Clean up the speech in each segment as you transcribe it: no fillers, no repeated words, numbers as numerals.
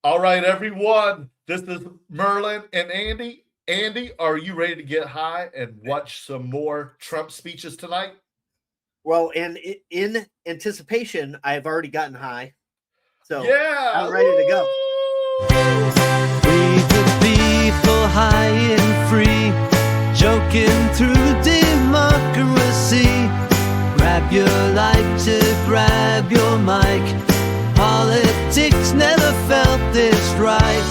All right, everyone. This is Merlin and Andy. Andy, are you ready to get high and watch some more Trump speeches tonight? Well, and in anticipation, I've already gotten high, so Yeah. I'm ready to go. We the people high and free, joking through democracy. Grab your lighter, grab your mic. Politics never felt this right.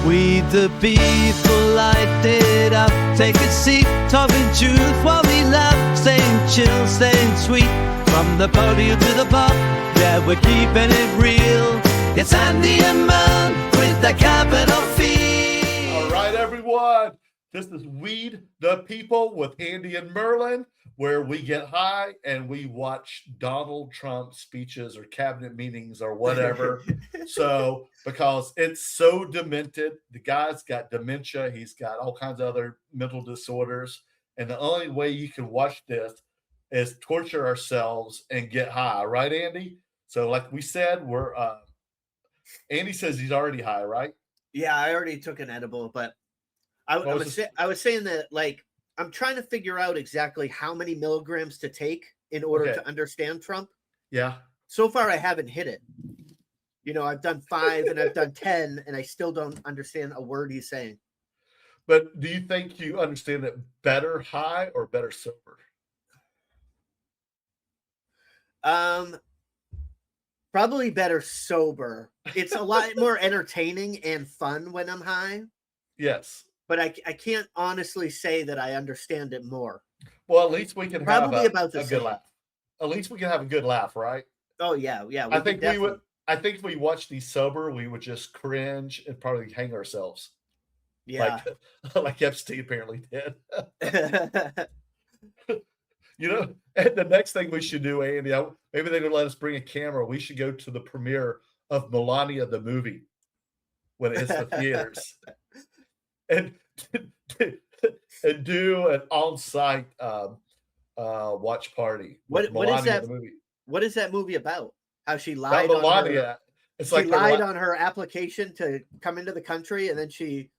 We the people light it up. Take a seat, talking truth while we laugh. Staying chill, staying sweet. From the podium to the pub, yeah, we're keeping it real. It's Andy and Merlin with the capital P. All right, everyone. This is Weed the People with Andy and Merlin, where we get high and we watch Donald Trump speeches or cabinet meetings or whatever. So, because it's so demented, the guy's got dementia, he's got all kinds of other mental disorders. And the only way you can watch this is torture ourselves and get high, right, Andy? So, like we said, Andy says he's already high, right? Yeah, I already took an edible, but I was saying that like I'm trying to figure out exactly how many milligrams to take in order to understand Trump. Yeah. So far, I haven't hit it. You know, I've done 5 and I've done 10, and I still don't understand a word he's saying. But do you think you understand it better high or better sober? Probably better sober. It's a lot more entertaining and fun when I'm high. Yes. But I can't honestly say that I understand it more. Well, at least we can Probably have about the a good same. laugh. At least we can have a good laugh, right? Oh yeah. I think we would. I think if we watched these sober, we would just cringe and probably hang ourselves. Yeah. Like Epstein apparently did. You know, and the next thing we should do, Andy, maybe they're going to let us bring a camera. We should go to the premiere of Melania the movie when it hits the theaters, and do an on-site watch party. What is Melania that the movie? What is that movie about? How she lied Not on Melania. her, It's she like lied on her application to come into the country, and then she,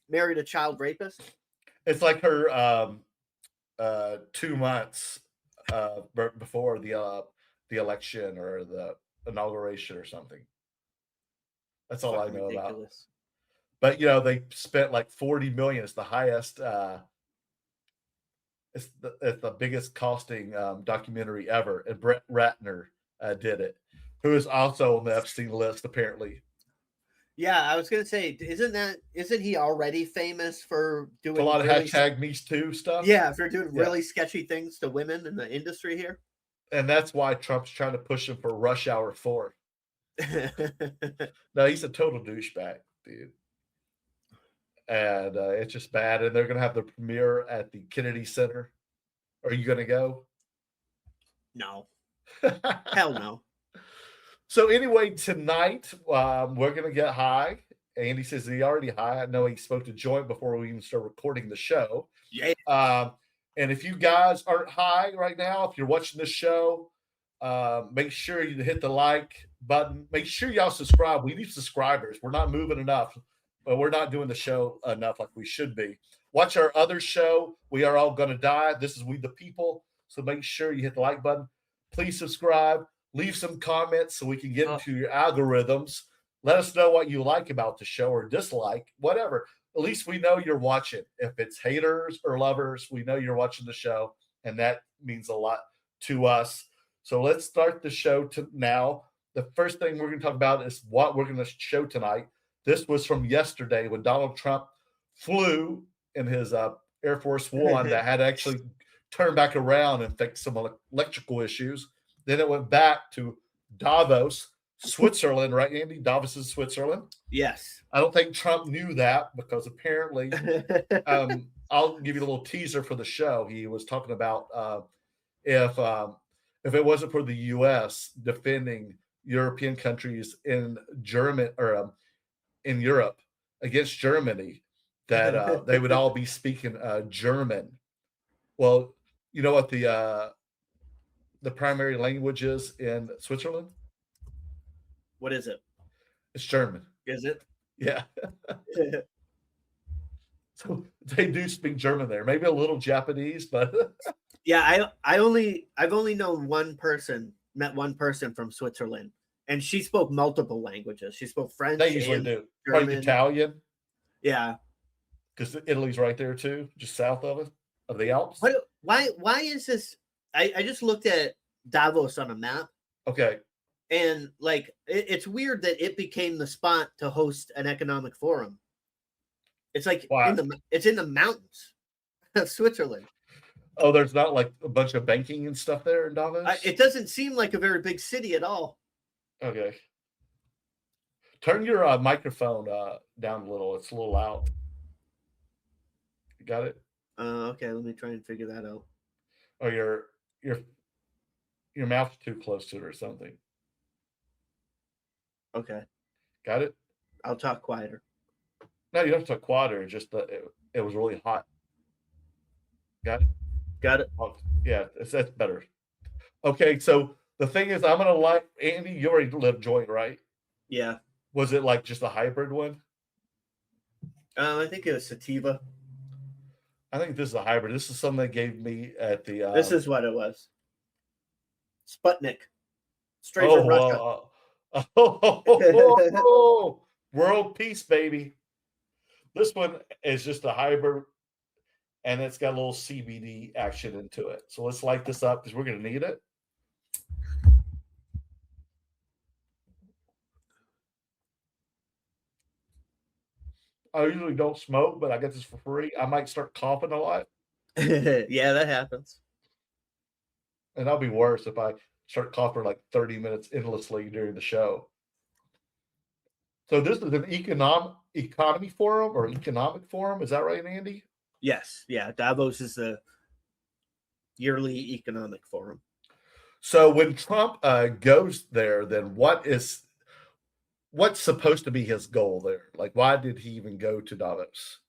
married a child rapist. It's like her 2 months before the election or the inauguration or something. That's all I know about. But they spent like 40 million. It's the highest. It's the biggest costing documentary ever, and Brett Ratner did it, who is also on the Epstein list apparently. Yeah, I was gonna say, isn't he already famous for doing a lot of hashtag Me Too stuff? Yeah, for doing really sketchy things to women in the industry here. And that's why Trump's trying to push him for Rush Hour 4. No, he's a total douchebag, dude. And it's just bad. And they're gonna have the premiere at the Kennedy Center. Are you gonna go? No. Hell no. So anyway, tonight we're gonna get high. Andy says he already high. I know he smoked a joint before we even start recording the show. Yeah. And if you guys aren't high right now, if you're watching this show, make sure you hit the like button. Make sure y'all subscribe. We need subscribers. We're not moving enough, but we're not doing the show enough like we should be. Watch our other show. We Are All Gonna Die. This is We the People. So make sure you hit the like button. Please subscribe. Leave some comments so we can get into your algorithms. Let us know what you like about the show or dislike, whatever. At least we know you're watching. If it's haters or lovers, we know you're watching the show, and that means a lot to us. So let's start the show now. The first thing we're going to talk about is what we're going to show tonight. This was from yesterday when Donald Trump flew in his Air Force One that had actually turned back around and fixed some electrical issues. Then it went back to Davos, Switzerland, right, Andy? Davos is Switzerland. Yes. I don't think Trump knew that because apparently, I'll give you a little teaser for the show. He was talking about if it wasn't for the U.S. defending European countries in in Europe against Germany, that they would all be speaking German. Well, you know what the primary language is in Switzerland? What is it? It's German. Is it? Yeah. So they do speak German there. Maybe a little Japanese, but yeah, I've only known met one person from Switzerland, and she spoke multiple languages. She spoke French. they usually do. German. Probably Italian. Yeah. Because Italy's right there too, just south of it, of the Alps. Why is this? I just looked at Davos on a map. Okay. And like it's weird that it became the spot to host an economic forum. It's like it's in the mountains of Switzerland. Oh, there's not like a bunch of banking and stuff there in Davos? It doesn't seem like a very big city at all. Okay. Turn your microphone down a little. It's a little loud. You got it? Okay, let me try and figure that out. Or your mouth's too close to it or something. Okay. Got it? I'll talk quieter. No, you don't have to talk quieter. It's just that it was really hot. Got it? Got it. Oh, yeah, that's better. Okay, so the thing is, I'm gonna Andy. You already lived joint, right? Yeah. Was it like just a hybrid one? I think it was sativa. I think this is a hybrid. This is something they gave me at the. This is what it was. Sputnik. Straight from Russia. World peace, baby. This one is just a hybrid, and it's got a little CBD action into it. So let's light this up because we're going to need it. I usually don't smoke, but I get this for free. I might start coughing a lot. Yeah, that happens. And that'll be worse if I start coughing like 30 minutes endlessly during the show. So this is an economy forum or economic forum. Is that right, Andy? Yes. Yeah. Davos is the yearly economic forum. So when Trump goes there, then what's supposed to be his goal there? Like, why did he even go to Davos?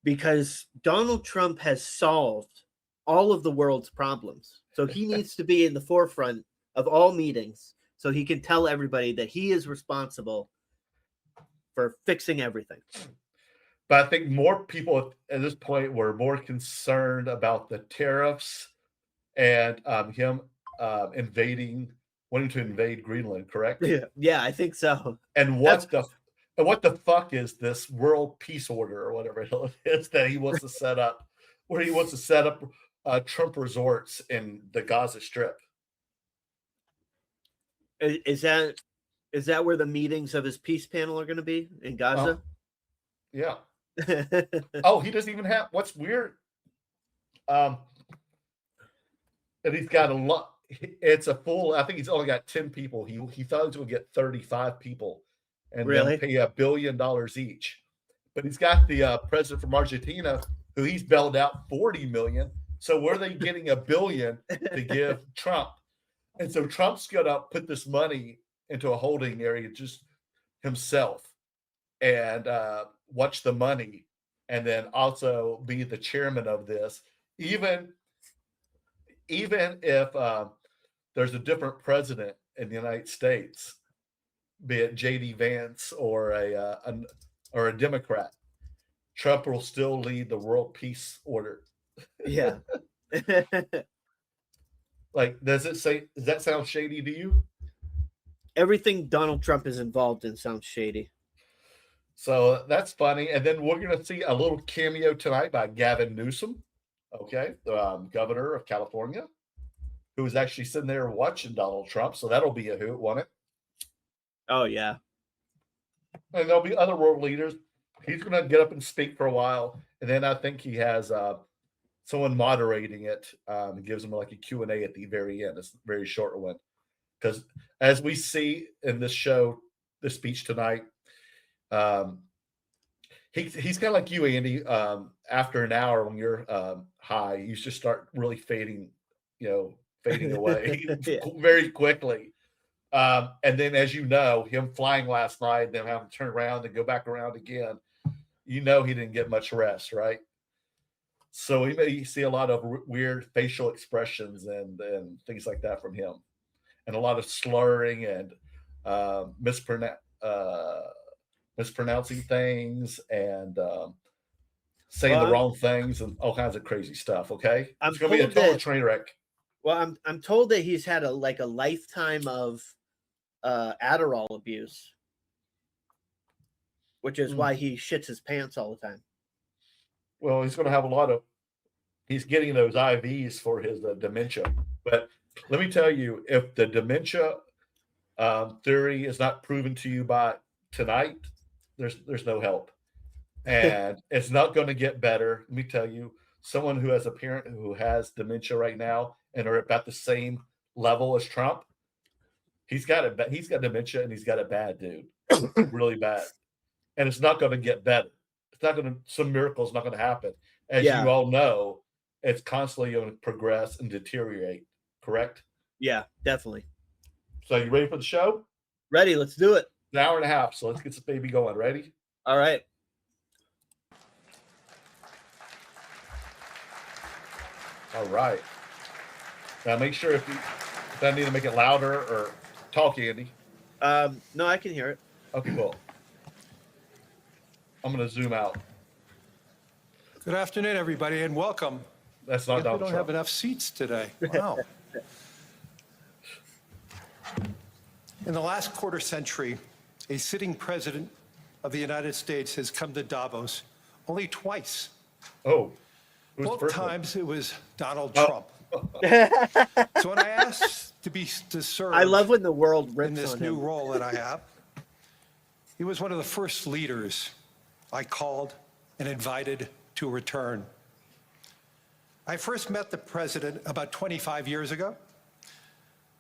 Because Donald Trump has solved all of the world's problems. So he needs to be in the forefront of all meetings so he can tell everybody that he is responsible for fixing everything. But I think more people at this point were more concerned about the tariffs and him wanting to invade Greenland, correct? Yeah, I think so. And what the fuck is this world peace order or whatever it is that he wants to set up, where he wants to set up Trump resorts in the Gaza Strip? Is that where the meetings of his peace panel are going to be in Gaza? Yeah. Oh, he doesn't even have. What's weird? That he's got a lot. It's a full. I think he's only got 10 people. He thought he was going to get 35 people, and then pay $1 billion each. But he's got the president from Argentina, who he's bailed out 40 million. So where are they getting $1 billion to give Trump? And so Trump's going to put this money into a holding area just himself, and watch the money, and then also be the chairman of this. Even if there's a different president in the United States, be it J.D. Vance or a Democrat, Trump will still lead the world peace order. Yeah. Like, does that sound shady to you? Everything Donald Trump is involved in sounds shady. So that's funny. And then we're going to see a little cameo tonight by Gavin Newsom, governor of California, who was actually sitting there watching Donald Trump. So that'll be a hoot, won't it? Oh, yeah. And there'll be other world leaders. He's going to get up and speak for a while. And then I think he has someone moderating it. Gives him like a Q&A at the very end. It's a very short one. Because as we see in this show, the speech tonight, he's kind of like you, Andy. After an hour, when you're high, you just start really fading away very quickly. And then, as you know, him flying last night, then having to turn around and go back around again, he didn't get much rest, right? So we may see a lot of weird facial expressions and things like that from him, and a lot of slurring and mispronouncing things and saying the wrong things and all kinds of crazy stuff. Okay, it's going to be a total train wreck. Well, I'm told that he's had a lifetime of Adderall abuse, which is why he shits his pants all the time. Well, he's going to have a lot of. He's getting those IVs for his dementia. But let me tell you, if the dementia theory is not proven to you by tonight, there's no help, and it's not going to get better. Let me tell you, someone who has a parent who has dementia right now and are about the same level as Trump, he's got dementia and he's got it bad, dude, really bad, and it's not going to get better. It's not going to. Some miracle's not going to happen, as you all know. It's constantly going to progress and deteriorate. Correct? Yeah, definitely. So you ready for the show? Ready. Let's do it. An hour and a half. So let's get this baby going. Ready? All right. All right. Now make sure if I need to make it louder or talk, Andy. No, I can hear it. Okay, cool. I'm going to zoom out. Good afternoon, everybody, and welcome. That's not Donald We don't Trump. have enough seats today. Wow. In the last quarter century, a sitting president of the United States has come to Davos only twice. Oh. Both times it was Donald Trump. So when I asked to serve I love when the world rips in this on new him. role that I have, he was one of the first leaders I called and invited to return. I first met the president about 25 years ago,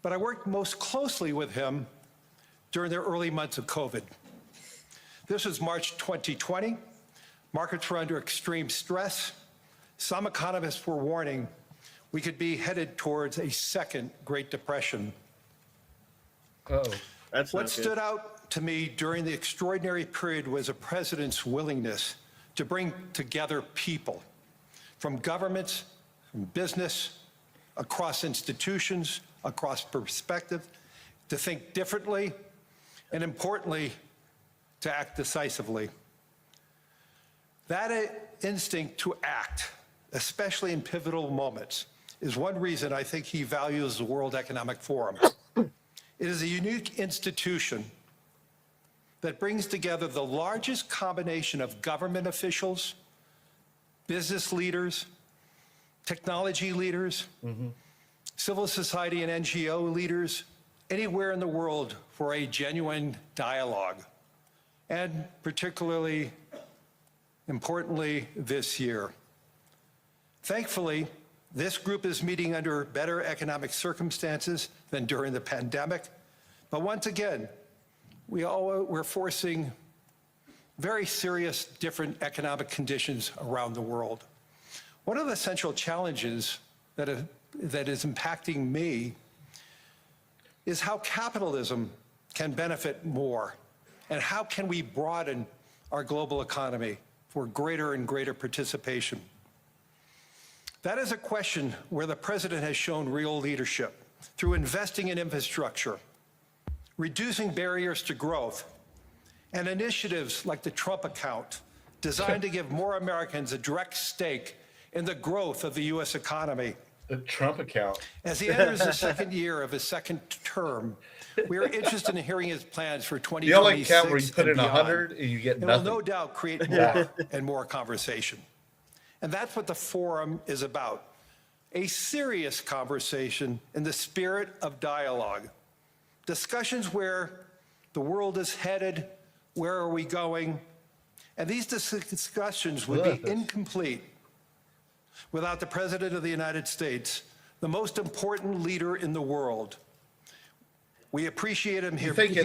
but I worked most closely with him during the early months of COVID. This was March 2020. Markets were under extreme stress. Some economists were warning we could be headed towards a second Great Depression. That's what stood out to me during the extraordinary period was a president's willingness to bring together people from governments, from business, across institutions, across perspective, to think differently, and importantly, to act decisively. That instinct to act, especially in pivotal moments, is one reason I think he values the World Economic Forum. It is a unique institution that brings together the largest combination of government officials, business leaders, technology leaders, civil society and NGO leaders, anywhere in the world for a genuine dialogue. And particularly, importantly, this year. Thankfully, this group is meeting under better economic circumstances than during the pandemic. But once again, we're facing very serious different economic conditions around the world. One of the central challenges that is impacting me is how capitalism can benefit more, and how can we broaden our global economy for greater and greater participation. That is a question where the president has shown real leadership through investing in infrastructure, reducing barriers to growth, and initiatives like the Trump account, designed to give more Americans a direct stake in the growth of the U.S. economy. The Trump account. As he enters the second year of his second term, we are interested in hearing his plans for 2026. The only account where you put in 100 and you get nothing. It will no doubt create more and more conversation. And that's what the forum is about. A serious conversation in the spirit of dialogue. Discussions where the world is headed, where are we going? And these discussions would be incomplete without the President of the United States, the most important leader in the world. We appreciate him here. You think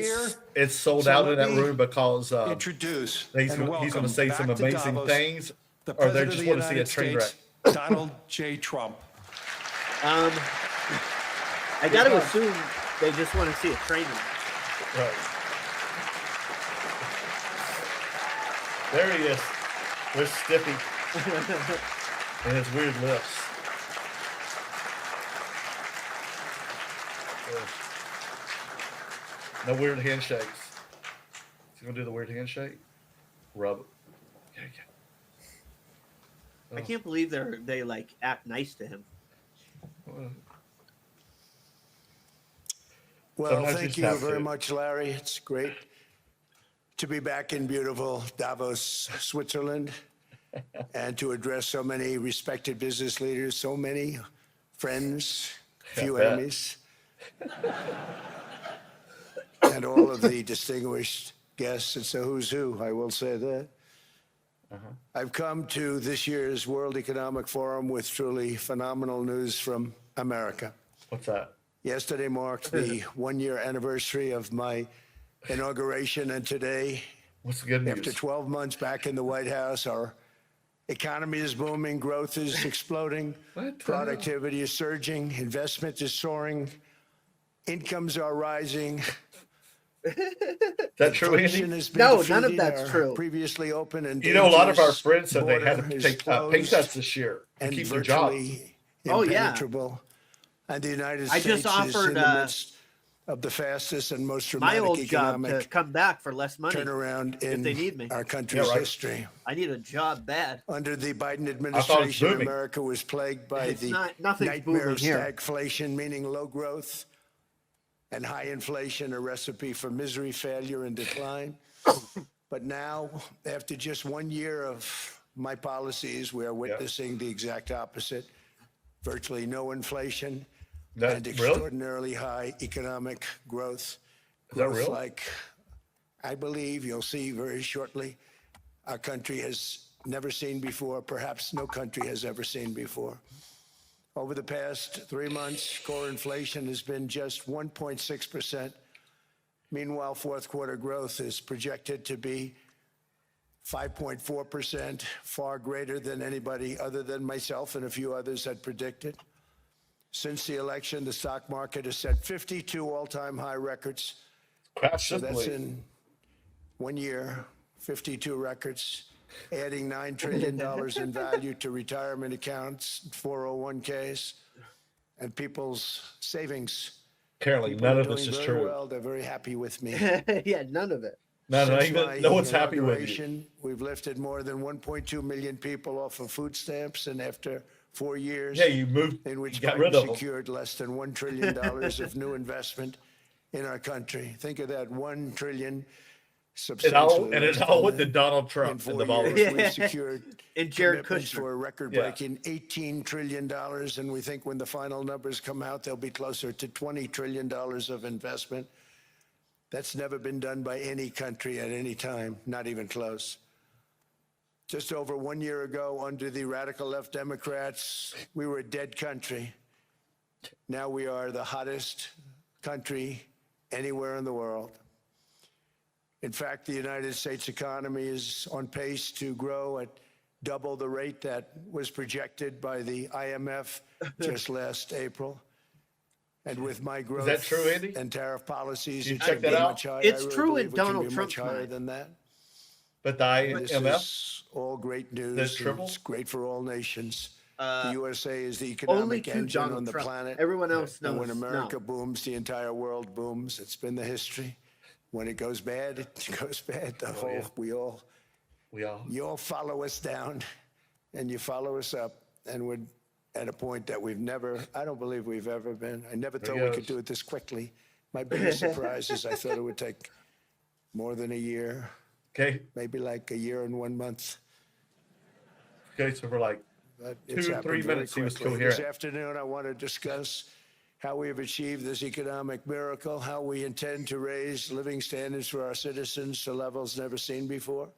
it's sold out in that room because introduce he's going to say some amazing things, or they just want to see a train wreck? Donald J. Trump. I got to assume they just want to see a train wreck. Right. There he is. There's Stiffy. And his weird lips. No weird handshakes. Is he gonna do the weird handshake? Rub it. Yeah, yeah. I can't believe they like act nice to him. Well, Sometimes you thank just you have very to. much, Larry. It's great to be back in beautiful Davos, Switzerland, and to address so many respected business leaders, so many friends, few bet. enemies, and all of the distinguished guests. It's a who's who, I will say that. I've come to this year's World Economic Forum with truly phenomenal news from America. What's that? Yesterday marked the one-year anniversary of my inauguration, and today, What's the good news? after 12 months back in the White House, our economy is booming, growth is exploding, What the productivity is surging, investment is soaring, incomes are rising. Is that true, Inflation Andy? has been No, none of defeated, that's our true. Previously open and You know, a lot of our dangerous friends said they had border to is take pay closed cuts this year to and keep their jobs. virtually Oh, yeah. impenetrable. And the United I States just is offered, in the midst of the fastest and most My dramatic old job to economic come back for less money. turnaround in they need me. our country's right. history. I need a job bad. Under the Biden thought it was administration, booming. America was plagued by It's the nothing's nightmare booming of here. stagflation, meaning low growth, and high inflation, a recipe for misery, failure, and decline. But now, after just 1 year of my policies, we are witnessing the exact opposite. Virtually no inflation and Really? extraordinarily high economic growth. Is that Growth real? like I believe you'll see very shortly our country has never seen before, perhaps no country has ever seen before. Over the past 3 months, core inflation has been just 1.6%. Meanwhile, fourth quarter growth is projected to be 5.4%, far greater than anybody other than myself and a few others had predicted. Since the election, the stock market has set 52 all-time high records. Crash So that's simply. in 1 year, 52 records, adding $9 trillion in value to retirement accounts, 401ks, and people's savings. Apparently, People none are of this doing is very true. Well. They're very happy with me. Yeah, none of it. No, Since my no one's happy with you. inauguration, we've lifted more than 1.2 million people off of food stamps, and after 4 years, Yeah, you moved. in which You got rid of Biden them. secured less than $1 trillion of new investment in our country. Think of that, $1 trillion. It all Substantially and less it all than went to that. Donald In Trump and the 4 years, Volvo. we've secured And Jared commitments Kushner. for a record-breaking $18 trillion, and we think when the final numbers come out, they'll be closer to $20 trillion of investment. That's never been done by any country at any time, not even close. Just over 1 year ago, under the radical left Democrats, we were a dead country. Now we are the hottest country anywhere in the world. In fact, the United States economy is on pace to grow at double the rate that was projected by the IMF just last April. And with my growth that true, Andy? and tariff policies, Did you it check can that be out? much higher. It's I really true in believe it can Donald be Trump's much higher mind. than that. But the This IMF, is all great news. That's and triple? It's great for all nations. The USA is the Only economic to engine Donald on the Trump. planet. Everyone else knows. And when America no. booms, the entire world booms. It's been the history. When it goes bad, it goes bad. The whole, yeah. we all, we all. you all follow us down and you follow us up. And we're at a point that we've never, I don't believe we've ever been. I never thought we goes. could do it this quickly. My biggest surprise is I thought it would take more than a year, Okay. maybe like a year and 1 month. Okay. So we're like, But it's 2 or happened 3 very minutes he was quickly. coherent. This afternoon, I want to discuss how we have achieved this economic miracle, how we intend to raise living standards for our citizens to levels never seen before.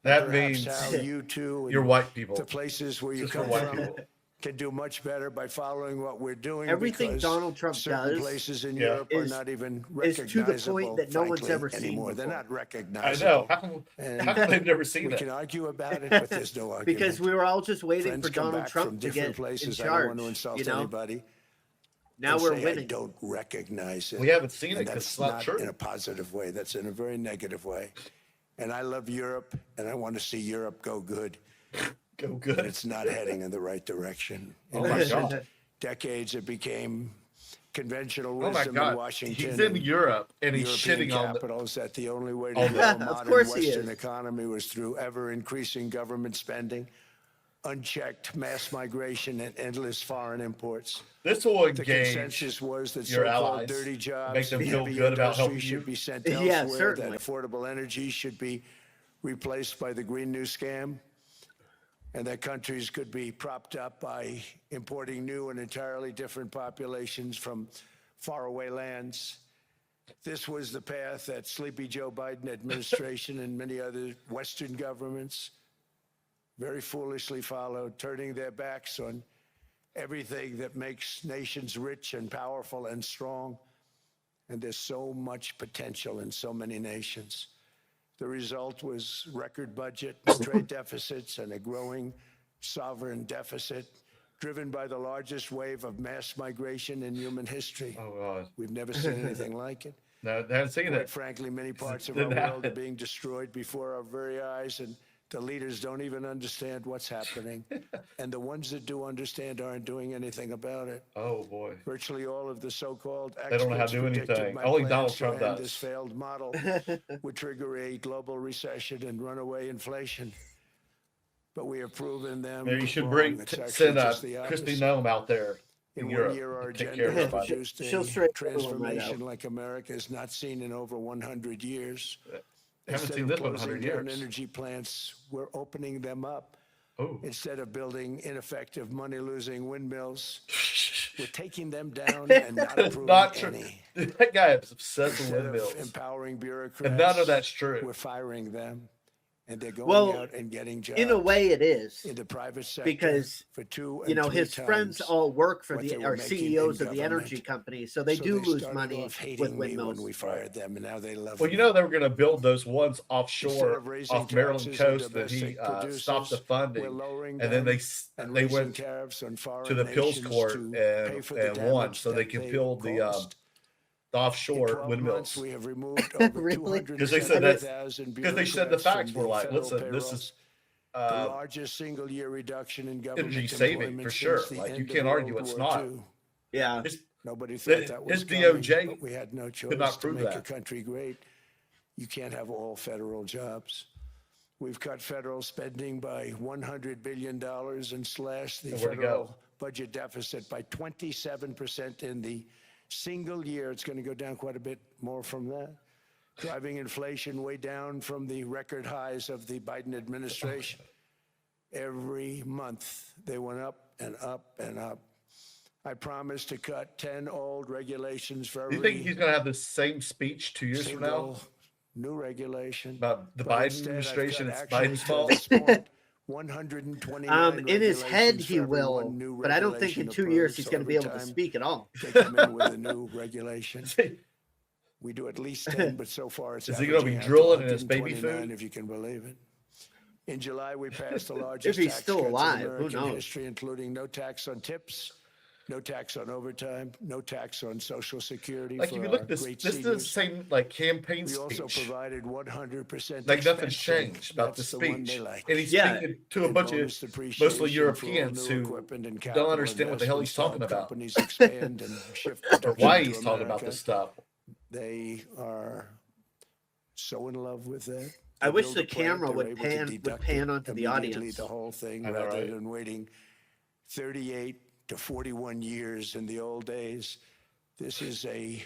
that Perhaps means how you two you're and white people. the places where you Just for come white from people. can do much better by following what we're doing. Everything because Donald Trump certain does places in Yeah. Europe are is- not even is to the recognizable. point that no one's frankly, ever seen anymore. They're before. not I recognizable. know. And How come they've never seen we that? can argue about it, but there's no argument. Because we were all just waiting Friends for come Donald back from Trump to different get places. in I don't charge. want to insult You know, anybody. now and we're say I winning. don't recognize it. We haven't seen it And 'cause that's it's not true. in a positive way. That's in a very negative way. And I love Europe, and I want to see Europe go good. Go But good. it's not heading in the right direction. In Oh my recent God. decades, it became conventional Oh my wisdom in God. Washington. He's in and Europe and he's European shitting on the. capitals that the only way on to the- grow a Of modern course he Western is. economy was through ever-increasing government spending, unchecked mass migration, and endless foreign imports. This will The engage consensus was that your so-called allies, dirty jobs, make them and feel heavy good about industry helping you. should be sent Yeah, elsewhere, certainly. that affordable energy should be replaced by the Green New Scam, and that countries could be propped up by importing new and entirely different populations from faraway lands. This was the path that Sleepy Joe Biden administration and many other Western governments very foolishly followed, turning their backs on everything that makes nations rich and powerful and strong. And there's so much potential in so many nations. The result was record budget, trade deficits, and a growing sovereign deficit, driven by the largest wave of mass migration in human history. Oh God. We've never seen anything like it. No, they haven't seen Quite it. frankly, many parts of our Didn't world are happen. being destroyed before our very eyes, and the leaders don't even understand what's happening. And the ones that do understand aren't doing anything about it. Oh boy. Virtually all of the so-called They don't know how experts to do predicted anything. my Only plans Donald to Trump end does. this failed model would trigger a global recession and runaway inflation. But we have proven them Maybe you should wrong. bring It's actually send just the Christy opposite. Nome out there in In Europe. 1 year, our to take agenda care of has everybody. produced She'll a straight everyone right transformation out. like America has not seen in over 100 years. Haven't Instead seen of this one in closing 100 down years. energy plants, we're opening them up. Oh. Instead of building ineffective, money-losing windmills, we're taking them down and not It's approving not true. any. That guy is obsessed with Instead windmills. of empowering bureaucrats, And none of that's true. we're firing them, and they're going Well, out and getting jobs. In a way, it is in the private sector because for 2 and you know 3 his friends times all work for what the they were or making CEOs in of the energy government. companies, so they So do lose started money off hating with me windmills. when we fired them, and now they love Well, me. you know they were going to build those ones Instead offshore of raising off Maryland taxes on coast that he domestic producers, stopped the we're funding, lowering and then them they and they raising went tariffs on foreign to the appeals nations court to pay for the and won, damage so they that can they build the caused. In offshore 12 months, windmills. we have removed over Really? Because they said that's 270,000 because they said the bureaucrats facts from were the like, federal listen, this is payrolls. The largest single-year reduction in government energy saving employment for since sure. the Like you end can't of argue World it's War not. II. Yeah, His, Nobody thought that was his coming, DOJ but we had no choice could not to prove make a that. country great. You can't have all federal jobs. We've cut federal spending by $100 billion and slashed the And where'd it go? federal budget deficit by 27% in the single year. It's going to go down quite a bit more from that. Driving inflation way down from the record highs of the Biden administration. Every month they went up and up and up. I promised to cut 10 old regulations for Do every you think he's going to have the same speech 2 years from now single new regulation about the But Biden instead, I've administration? cut It's actually Biden's to fault. this point, 129 in his head regulations he for every will, one new but I don't think in regulation 2 years approved. he's So going to be every able to time speak at all. They come in with a new regulation. We do at least 10, but so far it's Is he gonna be averaging out to drilling in his baby 129, food? if you can believe it. In July, we passed the largest he's tax still cuts alive, in who American knows? history, including no tax on tips, no tax on overtime, no tax on Social Security Like for if you our look at this, great this is the seniors. same like campaign We also speech. provided 100% Like nothing's expense changed about the That's one speech, they like. and he's Yeah. speaking to a And bunch bonus of depreciation mostly for all Europeans new who equipment and don't capital understand what the hell he's investments to help talking about, Companies expand and shift or production why to he's talking about America. this stuff. They are so in love with that. I They wish build the a plant, camera they're would able to pan deduct onto it the immediately, audience. the whole thing, I know, rather right? than waiting 38 to 41 years in the old days. This is a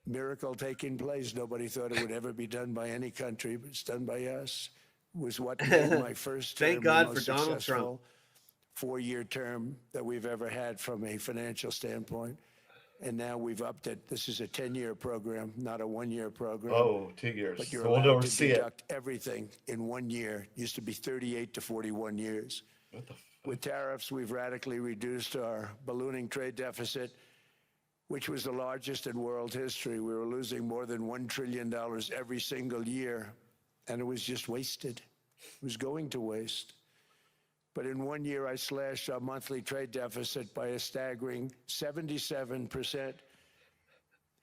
miracle taking place. Nobody thought it would ever be done by any country, but it's done by us. It was what made my first term Thank God the for most Donald Trump. successful 4-year term that we've ever had from a financial standpoint. And now we've upped it. This is a 10-year program, not a 1-year program. Oh, 2 years. But you're So we'll allowed to oversee it. deduct everything in 1 year. It used to be 38 to 41 years. With tariffs, we've radically reduced our ballooning trade deficit, which was the largest in world history. We were losing more than $1 trillion every single year, and it was just wasted. It was going to waste. But in 1 year, I slashed our monthly trade deficit by a staggering 77%.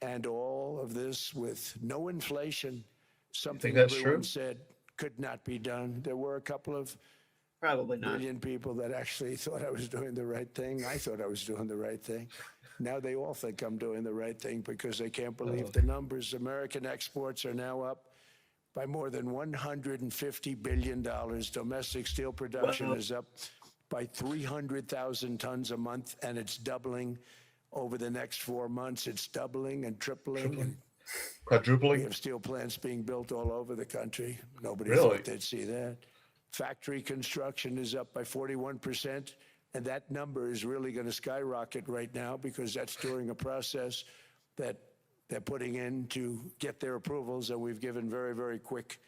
And all of this with no inflation, something that's everyone true? said could not be done. There were a couple of Probably not. million people that actually thought I was doing the right thing. I thought I was doing the right thing. Now they all think I'm doing the right thing because they can't believe the numbers. American exports are now up by more than $150 billion. Domestic steel production is up by 300,000 tons a month, and it's doubling over the next 4 months. It's doubling and tripling. And we Quadrupling. have steel plants being built all over the country. Nobody Really? thought they'd see that. Factory construction is up by 41%, and that number is really going to skyrocket right now because that's during a process that they're putting in to get their approvals, and we've given very, very quick,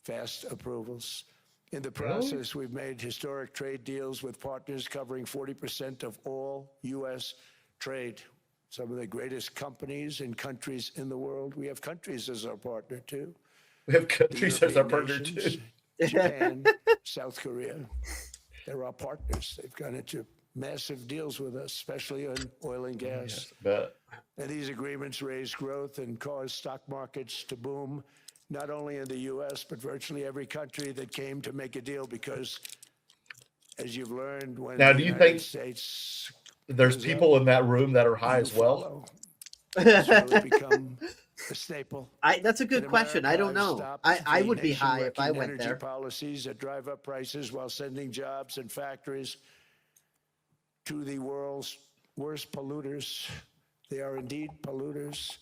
fast approvals. In the process, we've made historic trade deals with partners covering 40% of all U.S. trade. Some of the greatest companies and countries in the world. We have countries as our partner, too. We have countries as our partner nations, too. Japan, South Korea. They're our partners. They've gone into massive deals with us, especially on oil and gas. But And these agreements raise growth and cause stock markets to boom, not only in the U.S., but virtually every country that came to make a deal because, as you've learned, when Now, the do you United think States there's goes people up, in that room that are high you as well. follow. It's really become a staple. That's a good In question. I don't America, know. I've stopped I the would be high if I nation-wrecking went energy there. policies that drive up prices while sending jobs and factories to the world's worst polluters. They are indeed polluters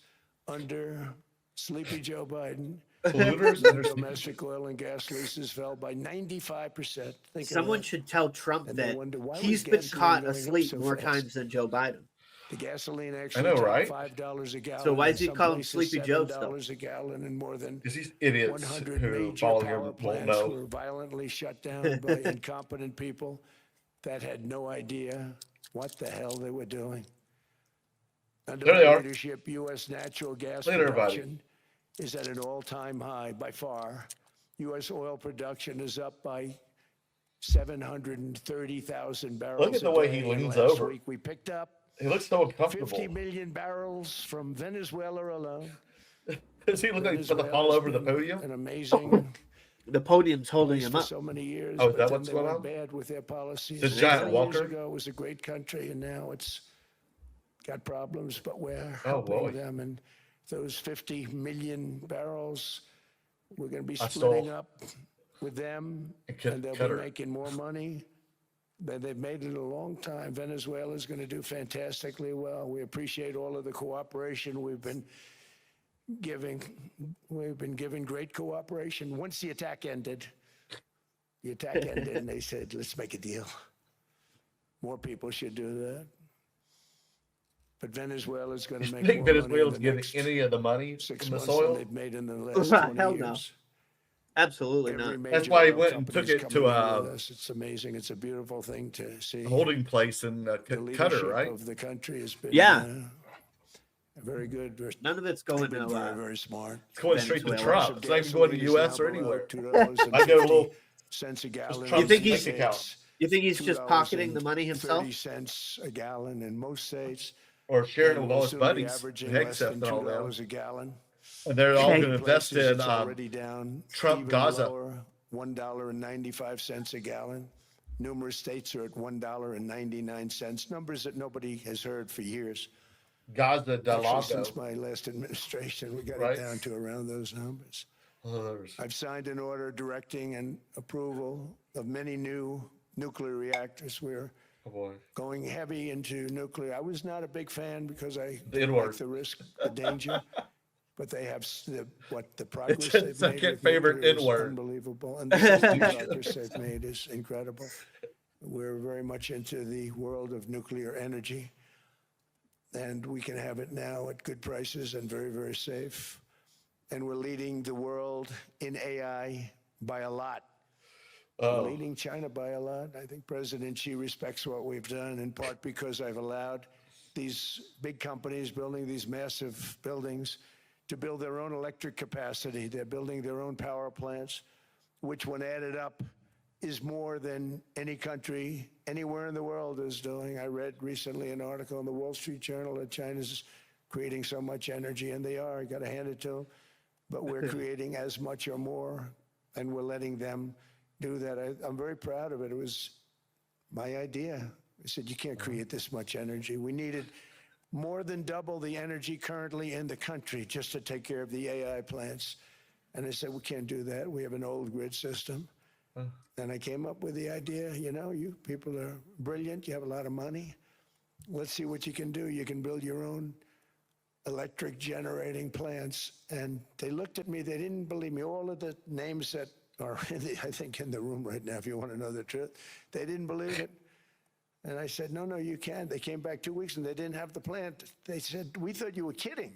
under Sleepy Joe Biden. Polluters. Domestic oil and gas leases fell by 95%. Think of Someone that. should tell Trump And they that wonder, why he's was been gasoline caught going up asleep so more fast? times than Joe Biden. The gasoline actually know, topped right? $5 a gallon. So why in does he some call him places Sleepy Joe still? $7 a gallon, and more than Because these idiots 100 who major follow him power won't plants know. were violently shut down by incompetent people that had no idea what the hell they were doing. Under There they my are. leadership, U.S. natural gas Later, everybody. production is at an all-time high by far. U.S. oil production is up by 730,000 barrels. Look at the way he a day, and leans last over. week we picked up He looks so uncomfortable. 50 million barrels from Venezuela alone. Does he look like he's about to fall Venezuela's over the been podium? An amazing The podium's holding place him for up. so many years. Oh, is but that then what's they going went on? bad with their policies. The giant 10 walker? years ago, it was a great country, and now it's got problems, but we're Oh, helping boy. them. And those 50 million barrels, we're going to be I splitting saw- up with them, And and they'll Qatar. be making more money. They've made it a long time. Venezuela is going to do fantastically well. We appreciate all of the cooperation we've been giving. We've been giving great cooperation. Once the attack ended, and they said, let's make a deal. More people should do that. But Venezuela is going You to make think more money in Venezuela's the getting next any of the money 6 from the months than soil? they've made in the last Hell 20 no. years. Absolutely Every not. major That's why he oil went and company's took it to coming in a with us. It's amazing. It's a beautiful thing to see. holding place in The Qatar, leadership right? of the country has been Yeah. very good. None of it's going Been to. very, very smart. It's going straight to Venezuela. Trump. It's not even going to Gasoline is U.S. now or below anywhere. $2.50 I get a little. cents a gallon. Trump's You think he's- bank account. You think he's just pocketing the money himself? 30 cents a gallon in most states. Or sharing it And with all we'll his soon be buddies, averaging Hegseth less than and all them. $2 a gallon. And they're all Hey. going to invest Places in it's already down Trump even Gaza. lower, $1.95 a gallon. Numerous states are at $1.99, numbers that nobody has heard for years. Gaza del Actually, Lago. since my last administration, we got Right. it down to around those numbers. Others. I've signed an order directing and approval of many new nuclear reactors. We're Oh boy. going heavy into nuclear. I was not a big fan because I The didn't N-word. like the risk, the danger. But they have the progress It's they've his made second with favorite nuclear is N-word. unbelievable, and the safety progress they've made is incredible. We're very much into the world of nuclear energy, and we can have it now at good prices and very, very safe. And we're leading the world in AI by a lot. Oh, Leading China by a lot. I think President Xi respects what we've done, in part because I've allowed these big companies building these massive buildings to build their own electric capacity. They're building their own power plants, which when added up is more than any country anywhere in the world is doing. I read recently an article in the Wall Street Journal that China's creating so much energy, and they are. I got to hand it to them. But we're creating as much or more, and we're letting them do that. I'm very proud of it. It was my idea. I said, you can't create this much energy. We needed more than double the energy currently in the country just to take care of the AI plants. And I said, we can't do that. We have an old grid system. And I came up with the idea, you know, you people are brilliant. You have a lot of money. Let's see what you can do. You can build your own electric generating plants. And they looked at me. They didn't believe me. All of the names that are, I think, in the room right now, if you want to know the truth, they didn't believe it. And I said, no, you can't. They came back 2 weeks and they didn't have the plant. They said, we thought you were kidding.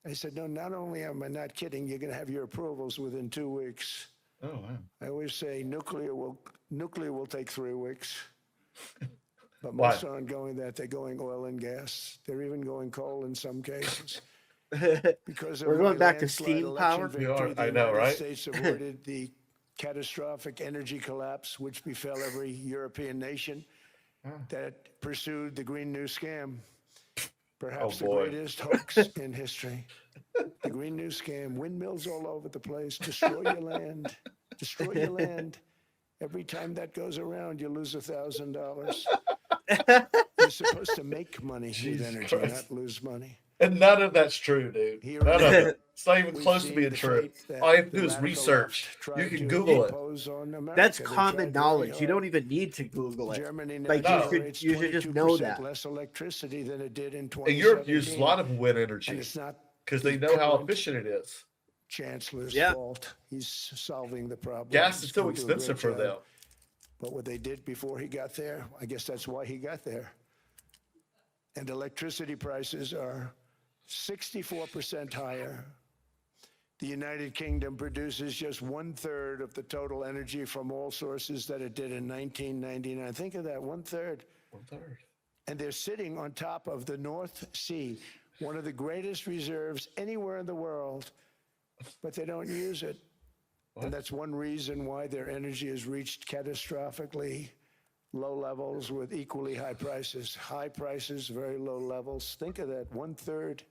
I said, no, not only am I not kidding, you're going to have your approvals within 2 weeks. Oh, wow. I always say nuclear will take 3 weeks. But Why? most aren't going that. They're going oil and gas. They're even going coal in some cases. Because We're of going my back to landslide steam election power? victory, We are. the I know, United right? States avoided the catastrophic energy collapse, which befell every European nation that pursued the Green New Scam. Perhaps the boy. greatest hoax in history. The Green New Scam, windmills all over the place, destroy your land, destroy your land. Every time that goes around, you lose $1,000. You're supposed to make money with Jesus energy, Christ. not lose money. And none of that's true, dude. Here None of it. It's not even We've close to seen being the true. fate that All you have to the do is radical research. left tried You can to Google it. impose on America. That's They common tried very knowledge. You hard. don't even need to Google it. Germany Like, now you generates should just know 22% that. less electricity than it did in And 2017. Europe uses a lot of wind And energy it's not because the they know how current efficient it is. chancellor's Yeah. fault. He's solving the problem. Gas is He's still gonna do a great expensive for job. them. But what they did before he got there, I guess that's why he got there. And electricity prices are 64% higher. The United Kingdom produces just 1/3 of the total energy from all sources that it did in 1999. Think of that, 1/3. 1/3. And they're sitting on top of the North Sea, one of the greatest reserves anywhere in the world, but they don't use it. And that's one reason why their energy has reached catastrophically low levels with equally high prices. High prices, very low levels. Think of that, 1/3.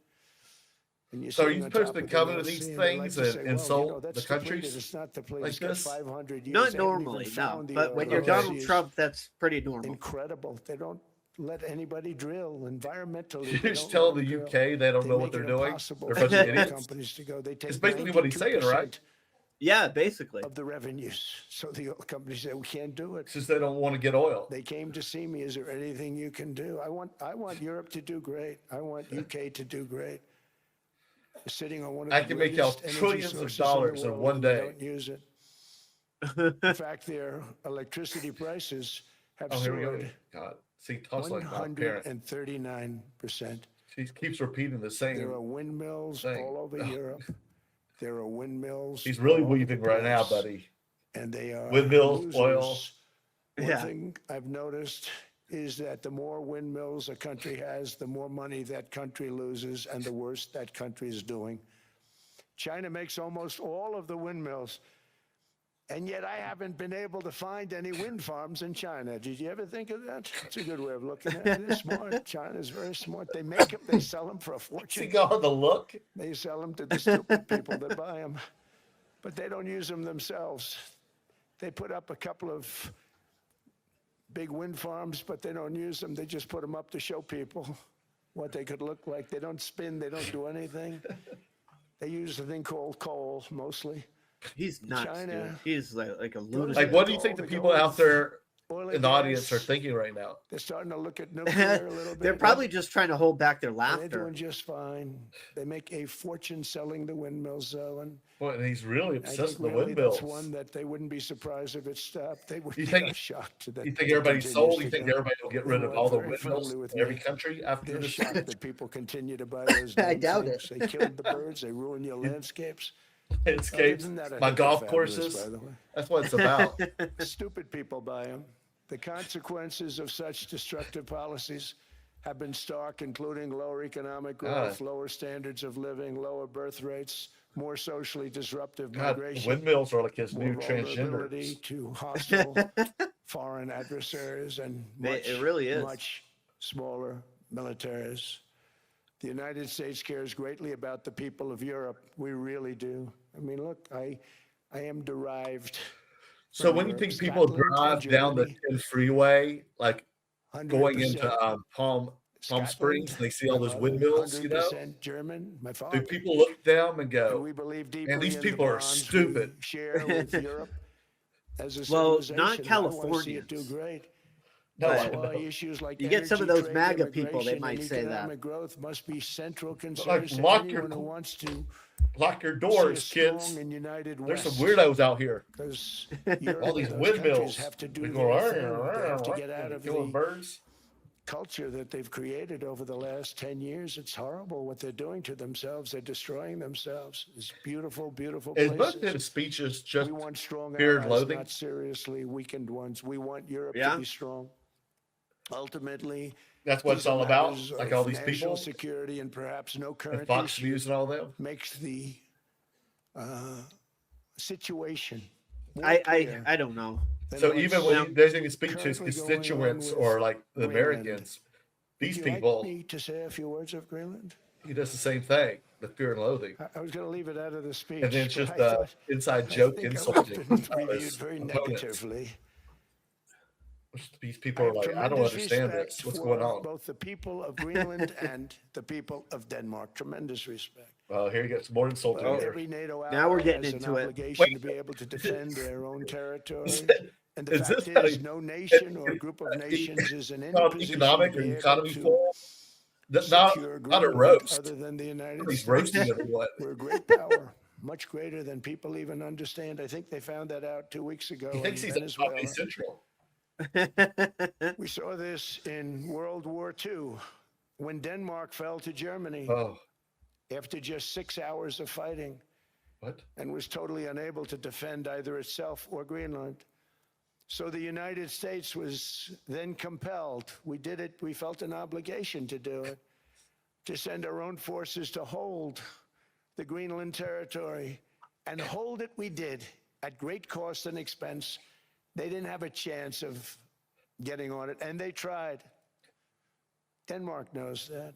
And you're So are sitting you on supposed top to of the come into North these Sea, and they like things to and say, insult well, that's the depleted. countries It's not depleted. like It's got this? 500 years. Not They haven't even normally, no. found the But oil. when you're Okay. Donald Trump, that's pretty normal. Incredible. They don't let anybody drill environmentally. You're they just don't let telling the them drill. UK they don't know what make they're it doing? impossible They're a for bunch of oil idiots? companies to go. They take It's basically what he's saying, right? 92% Yeah, basically. of the revenues. So the oil companies say, we can't do it. It's just they don't want to get oil. They came to see me. Is there anything you can do? I want Europe to do great. I want UK to do great. Sitting on one of I the can make y'all greatest energy trillions of sources dollars in in the one world, and they day. don't use it. In fact, their electricity prices have Oh, here we go. soared God. See, talks like my parent. 139%. She keeps repeating the There are same. windmills thing. all over Europe. There are windmills. He's really all over weaving the right now, place. buddy. And they are Windmills, losers. oil. One Yeah. thing I've noticed is that the more windmills a country has, the more money that country loses and the worse that country is doing. China makes almost all of the windmills. And yet I haven't been able to find any wind farms in China. Did you ever think of that? It's a good way of looking at it. They're smart. China's very smart. They make them, they sell them for a See, fortune. God, the look. They sell them to the stupid people that buy them. But they don't use them themselves. They put up a couple of big wind farms, but they don't use them. They just put them up to show people what they could look like. They don't spin. They don't do anything. They use a thing called coal, mostly. He's nuts, China- dude. He's like a lunatic. Like, what do you think the people out there Oil in and the audience are gas. thinking right now? They're starting to look at nuclear a little bit. They're probably just trying to hold back their And they're laughter. doing just fine. They make a fortune selling the windmills, though, and Boy, and he's really I obsessed think with the really windmills. that's one that they wouldn't be surprised if it stopped. They would You be think- shocked that You think it everybody's continues sold? to You think go. everybody will get rid of They all the work very windmills friendly with in every me. country after They're this? shocked that people continue to buy those. I damn doubt things. They killed the birds. They ruin your landscapes. Landscapes, Isn't that a my heck of golf fabulous, courses. by the way? That's what it's about. Stupid people buy them. The consequences of such destructive policies have been stark, including lower economic growth, lower standards of living, lower birth rates, more socially disruptive God, migration, windmills are like his more new vulnerability transgender. to hostile foreign adversaries, and It really is. much smaller militaries. The United States cares greatly about the people of Europe. We really do. I mean, look, I am derived So from when you Europe, think people Scotland, and drive down the Germany, 10 freeway, like going into 100% Palm Scotland, Springs, and they see my all those mother, windmills, you know? 100% German, my Do father. people look at them and And go, we believe "Man, deeply these in the people are bonds stupid"? we share with Europe as a Well, civilization. not I want to see it do Californians. great. No, That's I why know. issues like You get some of energy, those trade, MAGA people, they immigration, might and say that. economic growth must be central Like, concerns to lock your anyone who wants to lock your see a doors, strong kids. and united There's some West. weirdos out here. Because All Europe these and those countries windmills. have to They do go, their thing. They have to get out of killing the birds. culture that they've created over the last 10 years. It's horrible what they're doing to themselves. They're destroying themselves. It's beautiful, beautiful Is most of places. his speeches just We want strong fear and allies, loathing? not seriously weakened ones. We want Europe Yeah. to be strong. Ultimately, That's what these it's are all about? matters Like of all these national people? security and perhaps no And current Fox issue News and all them? makes the situation more I clear don't know. than So what's even when he doesn't even speak to his currently going on constituents with or like the Greenland. Americans, Would these you people, like me to say a few words of Greenland? he does the same thing, the fear and loathing. I was going to leave it out of the speech. And then it's but just I a thought- inside I joke think insulting I've been reviewed his very opponents. negatively. These people are have like, I don't tremendous understand respect this. What's for going on? both the people of Greenland and the people of Denmark. Tremendous respect. Well, here you get some more insulting Well, here. Every NATO ally Now we're getting has into an it. obligation to be able to defend their own territory. And the Is this fact is, a- no nation or group of nations is in any Called position economic to or be able economy to fool? Not secure a Greenland roast. other than the United He's States. roasting everyone. We're a great power, much greater than people even understand. I think they found that out 2 weeks ago He in thinks he's on Venezuela. Comedy Central. We saw this in World War II when Denmark fell to Germany Oh, after just 6 hours of fighting what? and was totally unable to defend either itself or Greenland. So the United States was then compelled, we did it, we felt an obligation to do it, to send our own forces to hold the Greenland territory. And hold it we did at great cost and expense. They didn't have a chance of getting on it, and they tried. Denmark knows that.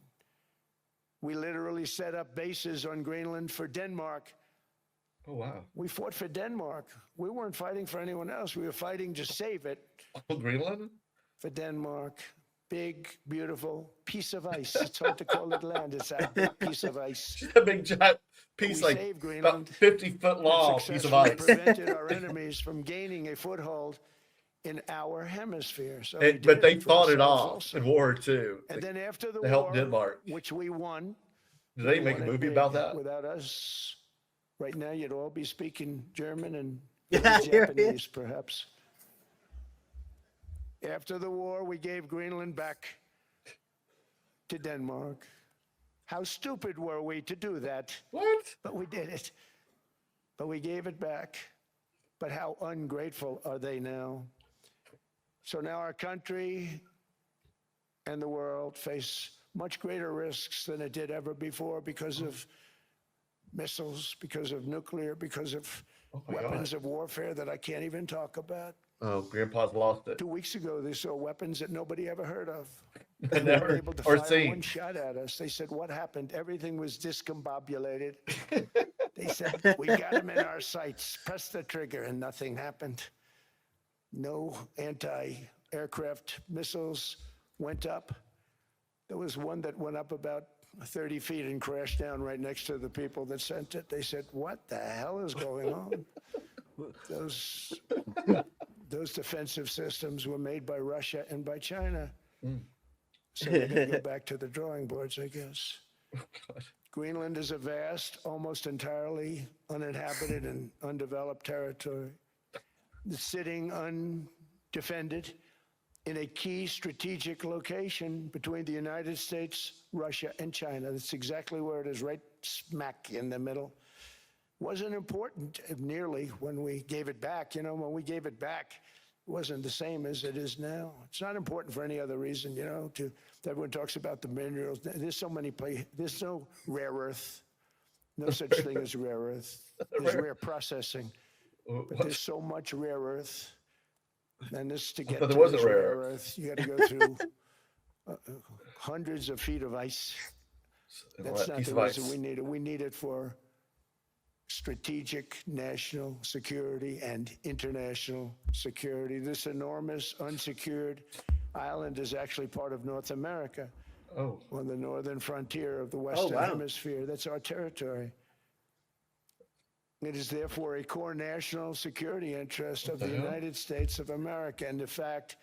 We literally set up bases on Greenland for Denmark. Oh, wow. We fought for Denmark. We weren't fighting for anyone else. We were fighting to save it Oh, Greenland? for Denmark. Big, beautiful piece of ice. It's hard to call it land. It's a big piece of ice. A big giant piece, We like saved about Greenland. 50-foot long piece of Successfully ice. prevented our enemies from gaining a foothold in our hemisphere. So we But did they for fought it ourselves off also. in World War II. And then after the they helped war, Denmark. which we won, Did they we make a won it movie big. about that? Without us, right now you'd all be speaking German and Yeah, here it Japanese, perhaps. After the war, we gave Greenland back to Denmark. How stupid were we to do that? What? But we did it. But we gave it back. But how ungrateful are they now? So now our country and the world face much greater risks than it did ever before because of missiles, because of nuclear, because of weapons of warfare that I can't even talk about. Oh, Grandpa's lost it. 2 weeks ago, they saw weapons that nobody ever heard of. I They were never able to or fire seen. one shot at us. They said, "What happened?" Everything was discombobulated. They said, "We got him in our sights. Press the trigger," and nothing happened. No anti-aircraft missiles went up. There was one that went up about 30 feet and crashed down right next to the people that sent it. They said, "What the hell is going on?" Those defensive systems were made by Russia and by China. So we're going to go back to the drawing boards, I guess. Greenland is a vast, almost entirely uninhabited and undeveloped territory. It's sitting undefended in a key strategic location between the United States, Russia, and China. That's exactly where it is, right smack in the middle. Wasn't important nearly when we gave it back. You know, when we gave it back, it wasn't the same as it is now. It's not important for any other reason, you know, everyone talks about the minerals. There's so many places. There's no rare earth. No such thing as rare earth. There's rare processing. But there's so much rare earth. And this to get to there wasn't this rare rare earth, you got to go through hundreds of feet of ice. That's not the reason we need it. We need it for strategic national security and international security. This enormous unsecured island is actually part of North America. Oh, On the northern frontier of the Western wow. Hemisphere. That's our territory. It is therefore a core national security interest of the United States of America. And in fact,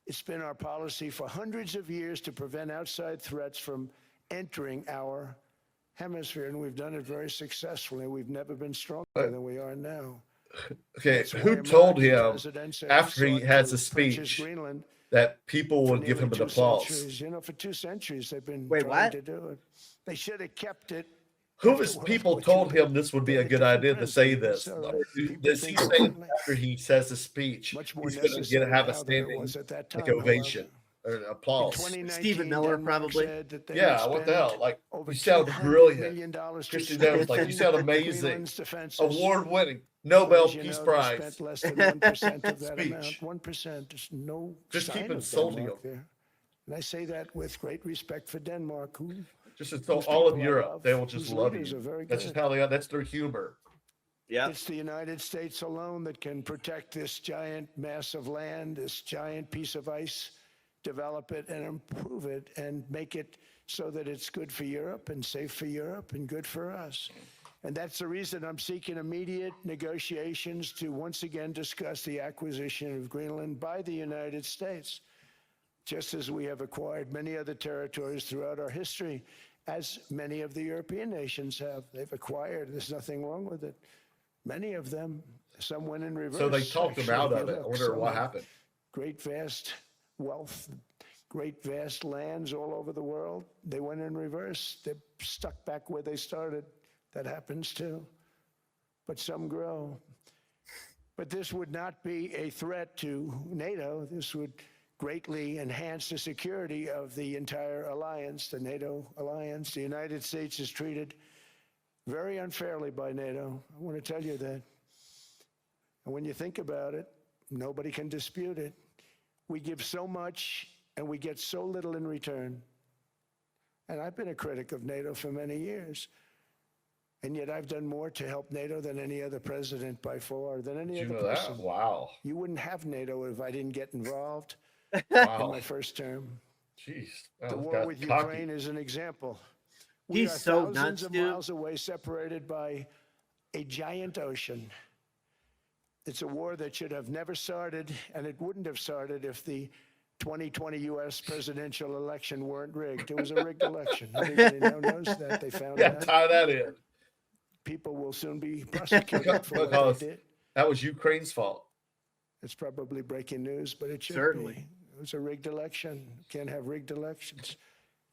it's been our policy for hundreds of years to prevent outside threats from entering our hemisphere. And we've done it very successfully. We've never been stronger than we are now. okay. That's why Who told American him presidents have after he sought has to a purchase speech Greenland that people for would give him nearly an 2 applause? centuries. You know, for 2 centuries they've been Wait, trying what? to do it. They should have kept it. Who after was World people War told II. him this would be They a had good different idea to say presidents, this? so Or people does he think say differently. after he says the speech, Much more he's going to necessary have a now than it standing was at that time, like ovation however. or an In applause? 2019, Stephen Miller, Denmark probably. said that they Yeah, would what the spend hell? Like, over you sound $200 brilliant. million to Christian Devils, like, you strengthen sound amazing. Greenland's defenses. Award-winning, But Nobel as you Peace know, they Prize. spent less than 1% of that Speech. amount. 1%. There's no Just sign keep of insulting Denmark them. there. And I say that with great respect for Denmark, who Just insult Those all of people I Europe. love, They will just whose love leaders you. are very That's just good. how they are. That's their humor. Yeah. It's the United States alone that can protect this giant mass of land, this giant piece of ice, develop it and improve it and make it so that it's good for Europe and safe for Europe and good for us. And that's the reason I'm seeking immediate negotiations to once again discuss the acquisition of Greenland by the United States, just as we have acquired many other territories throughout our history, as many of the European nations have. They've acquired, there's nothing wrong with it. Many of them, some went in reverse. So they talked him out actually. of it. I Look, wonder some what have happened. Great vast wealth, great vast lands all over the world. They went in reverse. They're stuck back where they started. That happens too. But some grow. But this would not be a threat to NATO. This would greatly enhance the security of the entire alliance, the NATO alliance. The United States is treated very unfairly by NATO. I want to tell you that. And when you think about it, nobody can dispute it. We give so much and we get so little in return. And I've been a critic of NATO for many years. And yet I've done more to help NATO than any other president by far, than any Did you other know person. that? Wow. You wouldn't have NATO if I didn't get involved in Wow. my first term. Jeez. The That war got with cocky. Ukraine is an example. We He's are so thousands nuts, of dude. miles away, separated by a giant ocean. It's a war that should have never started, and it wouldn't have started if the 2020 U.S. presidential election weren't rigged. It was a rigged election. Everybody now knows that. They found Yeah, out. tie that in. People will soon be prosecuted for what Because they did. that was Ukraine's fault. It's probably breaking news, but it should Certainly. be. It was a rigged election. Can't have rigged elections.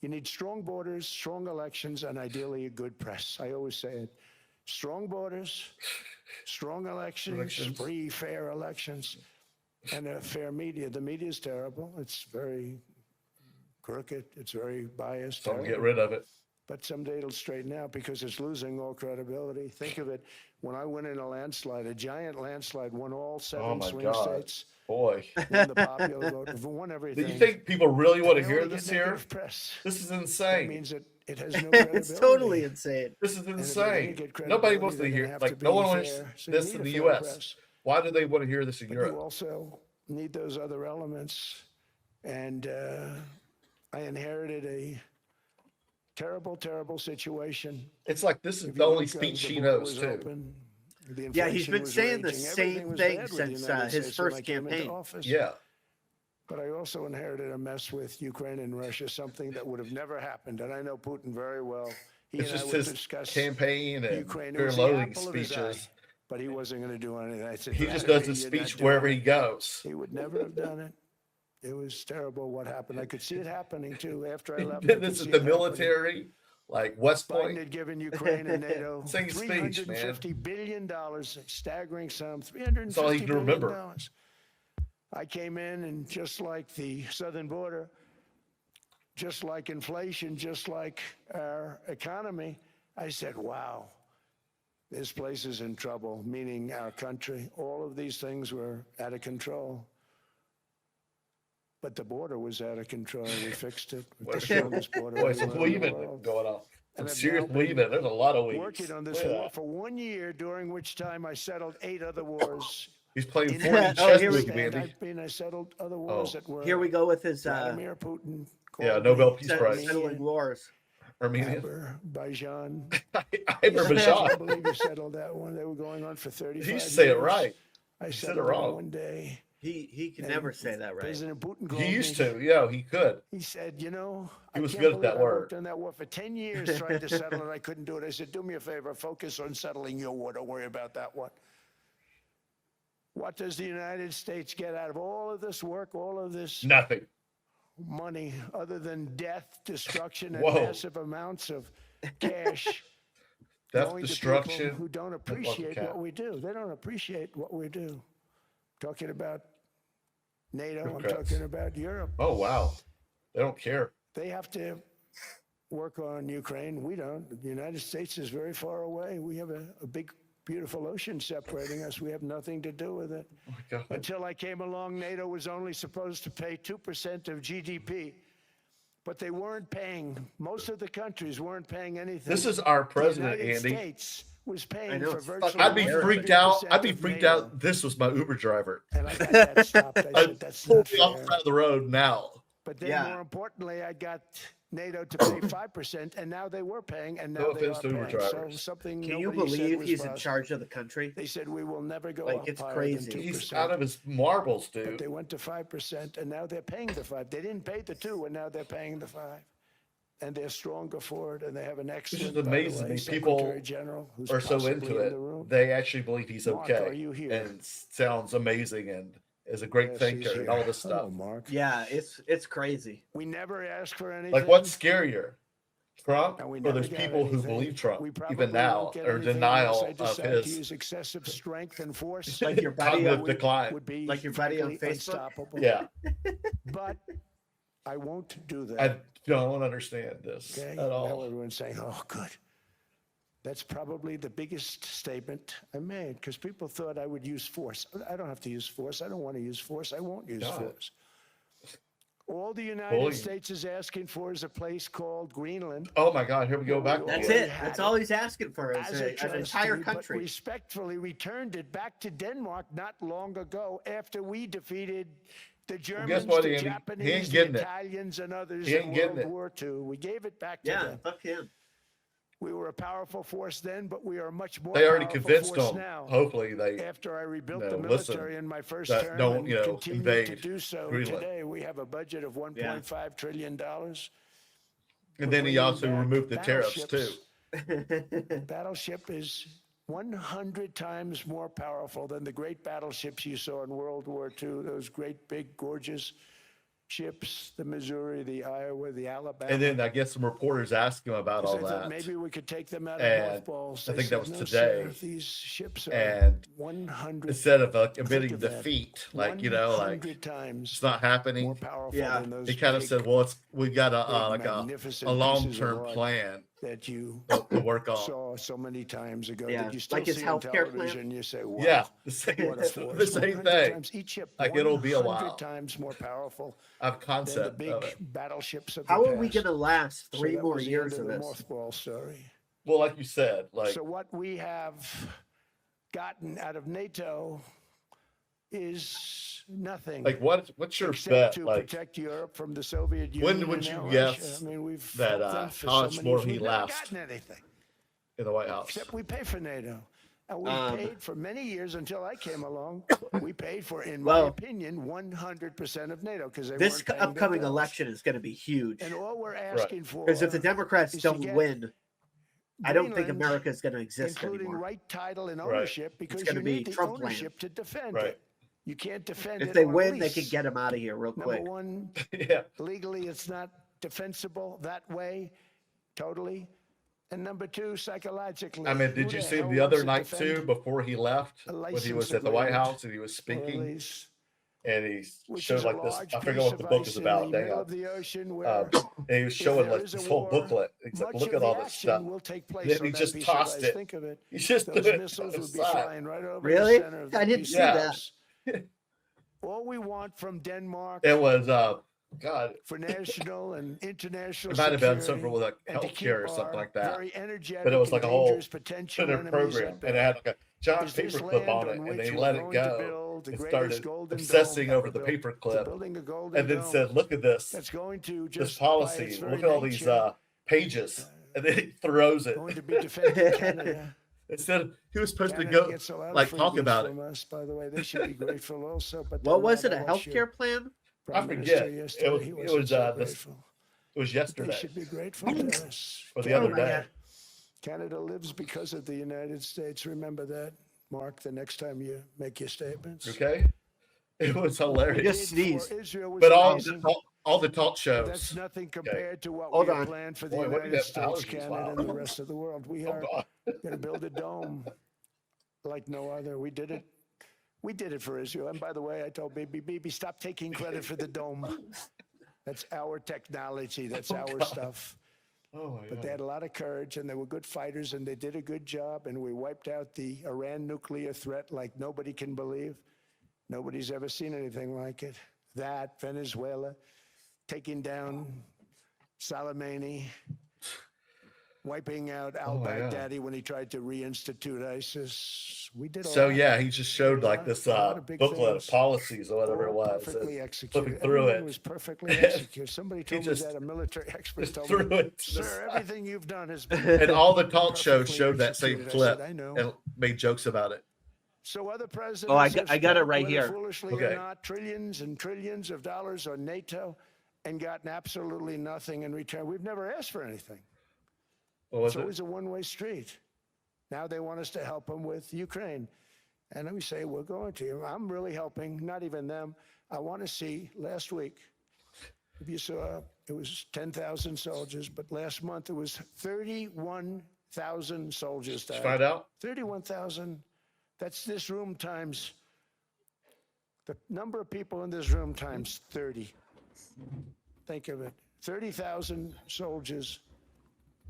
You need strong borders, strong elections, and ideally a good press. I always say it. Strong borders, strong elections, free, fair elections, and a fair media. The media is terrible. It's very crooked. It's very biased. So terrible. get rid of it. But someday it'll straighten out because it's losing all credibility. Think of it. When I went in a landslide, a giant landslide, won all Oh seven my swing God. states, Boy. won the popular vote, won Do everything. you think people really want to They hear only get this here? negative press. This is That insane. means that it has no credibility. It's totally insane. This is And if they insane. get Nobody credibility, wants to they're gonna hear. have Like to no be one wants fair. So you this need in a the fair U.S. press. Why do they want to hear this in But Europe? you also need those other elements. And I inherited a terrible, terrible situation. It's like this is If the you only look, speech the she border knows was too. open, the Yeah, he's inflation been was saying the raging, same everything was thing bad with the since, United his States when first I came into campaign. office. Yeah. But I also inherited a mess with Ukraine and Russia, something that would have never happened. And I know Putin very well. He It's and I just would his discuss campaign and Ukraine. It fear was the loathing apple of his eye, speeches. but he wasn't going to do anything. I said, He just "You're does his not speech doing wherever it." he goes. He would never have done it. It was terrible what happened. I could see it happening too after I left. I could This is see the it happening. military, like West Biden Point. had given Ukraine and NATO Same speech, man. $350 billion, a staggering sum, That's all he $350 can remember. billion. I came in and just like the southern border, just like inflation, just like our economy, I said, wow, this place is in trouble, meaning our country. All of these things were out of control. But the border was out of control. We fixed it. With the strongest border Boy, in some the leaving world. going on. And I've serious now been weaving. There's a lot of weaves. working on this Look at war that. for 1 year, during which time I settled 8 other wars. He's playing in 40 Oh, chess here we moves, go. And Andy. I settled other wars that were Here we go with his Vladimir Putin. Yeah, called Nobel me, Peace Prize. settling wars. Armenian. Azerbaijan. I I Bashar. believe you settled that one. They were going on for 35 He used to say it years. right. I said it settled wrong. one day. He can And never say that right. President Putin called He used me. to. Yeah, he could. He said, you know, He was I good can't at that believe I word. worked on that war for 10 years trying to settle it. I couldn't do it. I said, do me a favor, focus on settling your war. Don't worry about that one. What does the United States get out of all of this work, all of this Nothing. money, other than death, destruction, and Whoa. massive amounts of cash Death, going to destruction. people who don't appreciate what we do? They don't appreciate what we do. Talking about NATO, I'm Democrats. talking about Europe. Oh, wow. They don't care. They have to work on Ukraine. We don't. The United States is very far away. We have a big, beautiful ocean separating us. We have nothing to do with it. Oh, my God. Until I came along, NATO was only supposed to pay 2% of GDP, but they weren't paying. Most of the countries weren't paying anything. This is our president, the United Andy. States was I paying know, for it's virtually fucking I'd be freaked out. 100% I'd be of freaked NATO. out. This was my Uber driver. And I got that stopped. I I'd said, that's pull not me off fair. the side of the road now. But then, Yeah. more importantly, I got NATO to pay 5%, and now they were paying, and now No they offense are to Uber paying. So drivers. something Can you nobody said believe was he's in possible. charge of the country? They said we will never go Like, up it's higher crazy. than 2%. He's out of his marbles, But dude. they went to 5%, and now they're paying the 5. They didn't pay the 2, and now they're paying the 5. And they're stronger for it, and they have an excellent, This is amazing. by the way, People Secretary General who's Are so possibly into in it. the room. They actually believe he's Mark, okay. are you here? And sounds amazing and is a great Yes, he's thinker and here. all this Hello, stuff. Mark. Yeah, it's crazy. We never ask for anything. Like, what's scarier? Trump and we or never those got people who anything. believe Trump, We probably even now, won't get are anything denial unless I of decide to his use excessive strength and force. Like your buddy on, cognitive decline. would be like your buddy on frankly Facebook? unstoppable. Yeah, But I won't do that. I don't understand this Okay? at Now all. everyone's saying, oh, good. That's probably the biggest statement I made, because people thought I would use force. I don't have to use force. I don't want to use force. I won't use God. force. All the United Bullying. States is asking for is a place called Greenland. Oh my God, here we go back. That's again. it. That's all he's asking for is As an a trustee, entire but country. respectfully returned it back to Denmark not long ago after we defeated the Germans, guess what, the Andy? He Japanese, ain't the getting it. Italians, and others He ain't in getting World it. War II. We gave it back to Yeah, them. fuck him. We were a powerful force then, but we are a much more They already powerful convinced force them. now. Hopefully, they After I rebuilt No, the listen, military in my first that term don't, and you know, continue to invade do so Greenland. today, we have a budget of $1.5 trillion. and then he bringing also back removed the tariffs too. battleships. Battleship is 100 times more powerful than the great battleships you saw in World War II, those great, big, gorgeous ships, the Missouri, the Iowa, the Alabama. And then I guess some reporters asked him about all I thought that. maybe we could take them out And of mothballs. I They think that said, was "No, today." sir, these ships are And 100 Instead of think admitting of that. defeat, like, you know, like 100 times it's not more happening. powerful Yeah. than those He kind of big said, "Well, we've got big, a magnificent long-term pieces of art plan that you to work on." saw so many times ago Yeah, that you still like his see on healthcare plan? television. You say, wow, Yeah, the same, what a force. the same 100 thing. times each ship, Like, it'll be a 100 while. times more powerful I have than the concept big of it. battleships of How the are we past. going to last So 3 that more was the years end of the this? mothball story. Well, like you said, like So what we have gotten out of NATO is nothing. what's your except bet? to Like, protect Europe from the Soviet Union. when would and you now guess Russia. I mean, we've that, fought them for how so much many more years. he We've never lasts? gotten anything in the White House? except we pay for NATO, and we paid for many years until I came along. We paid for, in my Well, opinion, 100% of NATO because they This weren't paying their upcoming bills. election is going to be huge. And all we're asking for Because if the Democrats is to don't get win, I don't think Greenland, America is going to exist including anymore. right title and Right. ownership, because gonna you be need the Trump land. ownership to defend Right. it. You can't defend If it they on win, they lease. can get him out of here real Number quick. one, Yeah, legally, it's not defensible that way, totally. And number two, psychologically. I mean, did who you the see him hell the other wants to night defend too? Before he left, a when he was license at the White agreement House and he was or a speaking, lease, and he which showed is a like this. large I forget piece what the of book ice is in about. the Dang middle it. of the ocean where And he was showing there like is a this whole war, booklet. He's like, much look of at all the this action stuff. will take place Then on he that just piece tossed of it. ice. Think of it. He just Those threw it missiles on would the be side. flying right over Really? the center of I that didn't piece see of that. ice. All we want from Denmark It was God, for national and international it might have been security, something with like and to keep healthcare or something our like that. very energetic But it was and like a whole dangerous potential center enemies program, at and bay. it had like a giant Is this paperclip on land it, on and which they we're let it going to go. build the It greatest started golden obsessing dome over ever the built. We're paperclip, building a golden and then dome said, "Look at this, that's going to this just by its policy. very Look at all these nature, pages," and then he throws it. going to be defending Canada. Instead, he was supposed to Canada go gets a lot of like talk freebies about it. from us, by the way. They should be grateful also. But What was they're it? A not. I watched your healthcare plan? Prime I Minister forget. yesterday. It was He it wasn't was so this grateful. it was They yesterday should be grateful to us. or the other my day. God. Canada lives because of the United States. Remember that, Mark, the next time you make your statements. Okay, it was hilarious. Just Did for sneeze. Israel was But amazing. all the talk But that's shows. nothing compared to what Hold we have on. planned for the Boy, what do you United have States, allergies? Canada, Wow. and the rest of the world. We Oh, are God. going to build a dome like no other. We did it. We did it for Israel. And by the way, I told Bibi, stop taking credit for the dome. That's our technology. That's our God. stuff. Oh my But they God. had a lot of courage, and they were good fighters, and they did a good job, and we wiped out the Iran nuclear threat like nobody can believe. Nobody's ever seen anything like it. That, Venezuela, taking down Soleimani, wiping out Oh my God. al-Baghdadi when he tried to reinstitute ISIS. We did a So lot. yeah, he just showed like this a lot of big booklet of things. policies or whatever it All was. perfectly and executed. flipping through Everything it. was perfectly executed. Somebody told me just- that, a military expert just told threw me, it to the sir, side. everything you've done has been And all the talk shows perfectly showed that same executed. I said, clip I know. and made jokes about it. So other presidents Oh, I have got it spent, right whether here. foolishly Okay. or not, trillions and trillions of dollars on NATO and gotten absolutely nothing in return. We've never asked for anything. What was It's always it? a one-way street. Now they want us to help them with Ukraine. And we say, we're going to. I'm really helping, not even them. I want to see, last week, if you saw, it was 10,000 soldiers, but last month it was 31,000 soldiers Did died. you find out? 31,000. That's this room times, the number of people in this room times 30. Think of it. 30,000 soldiers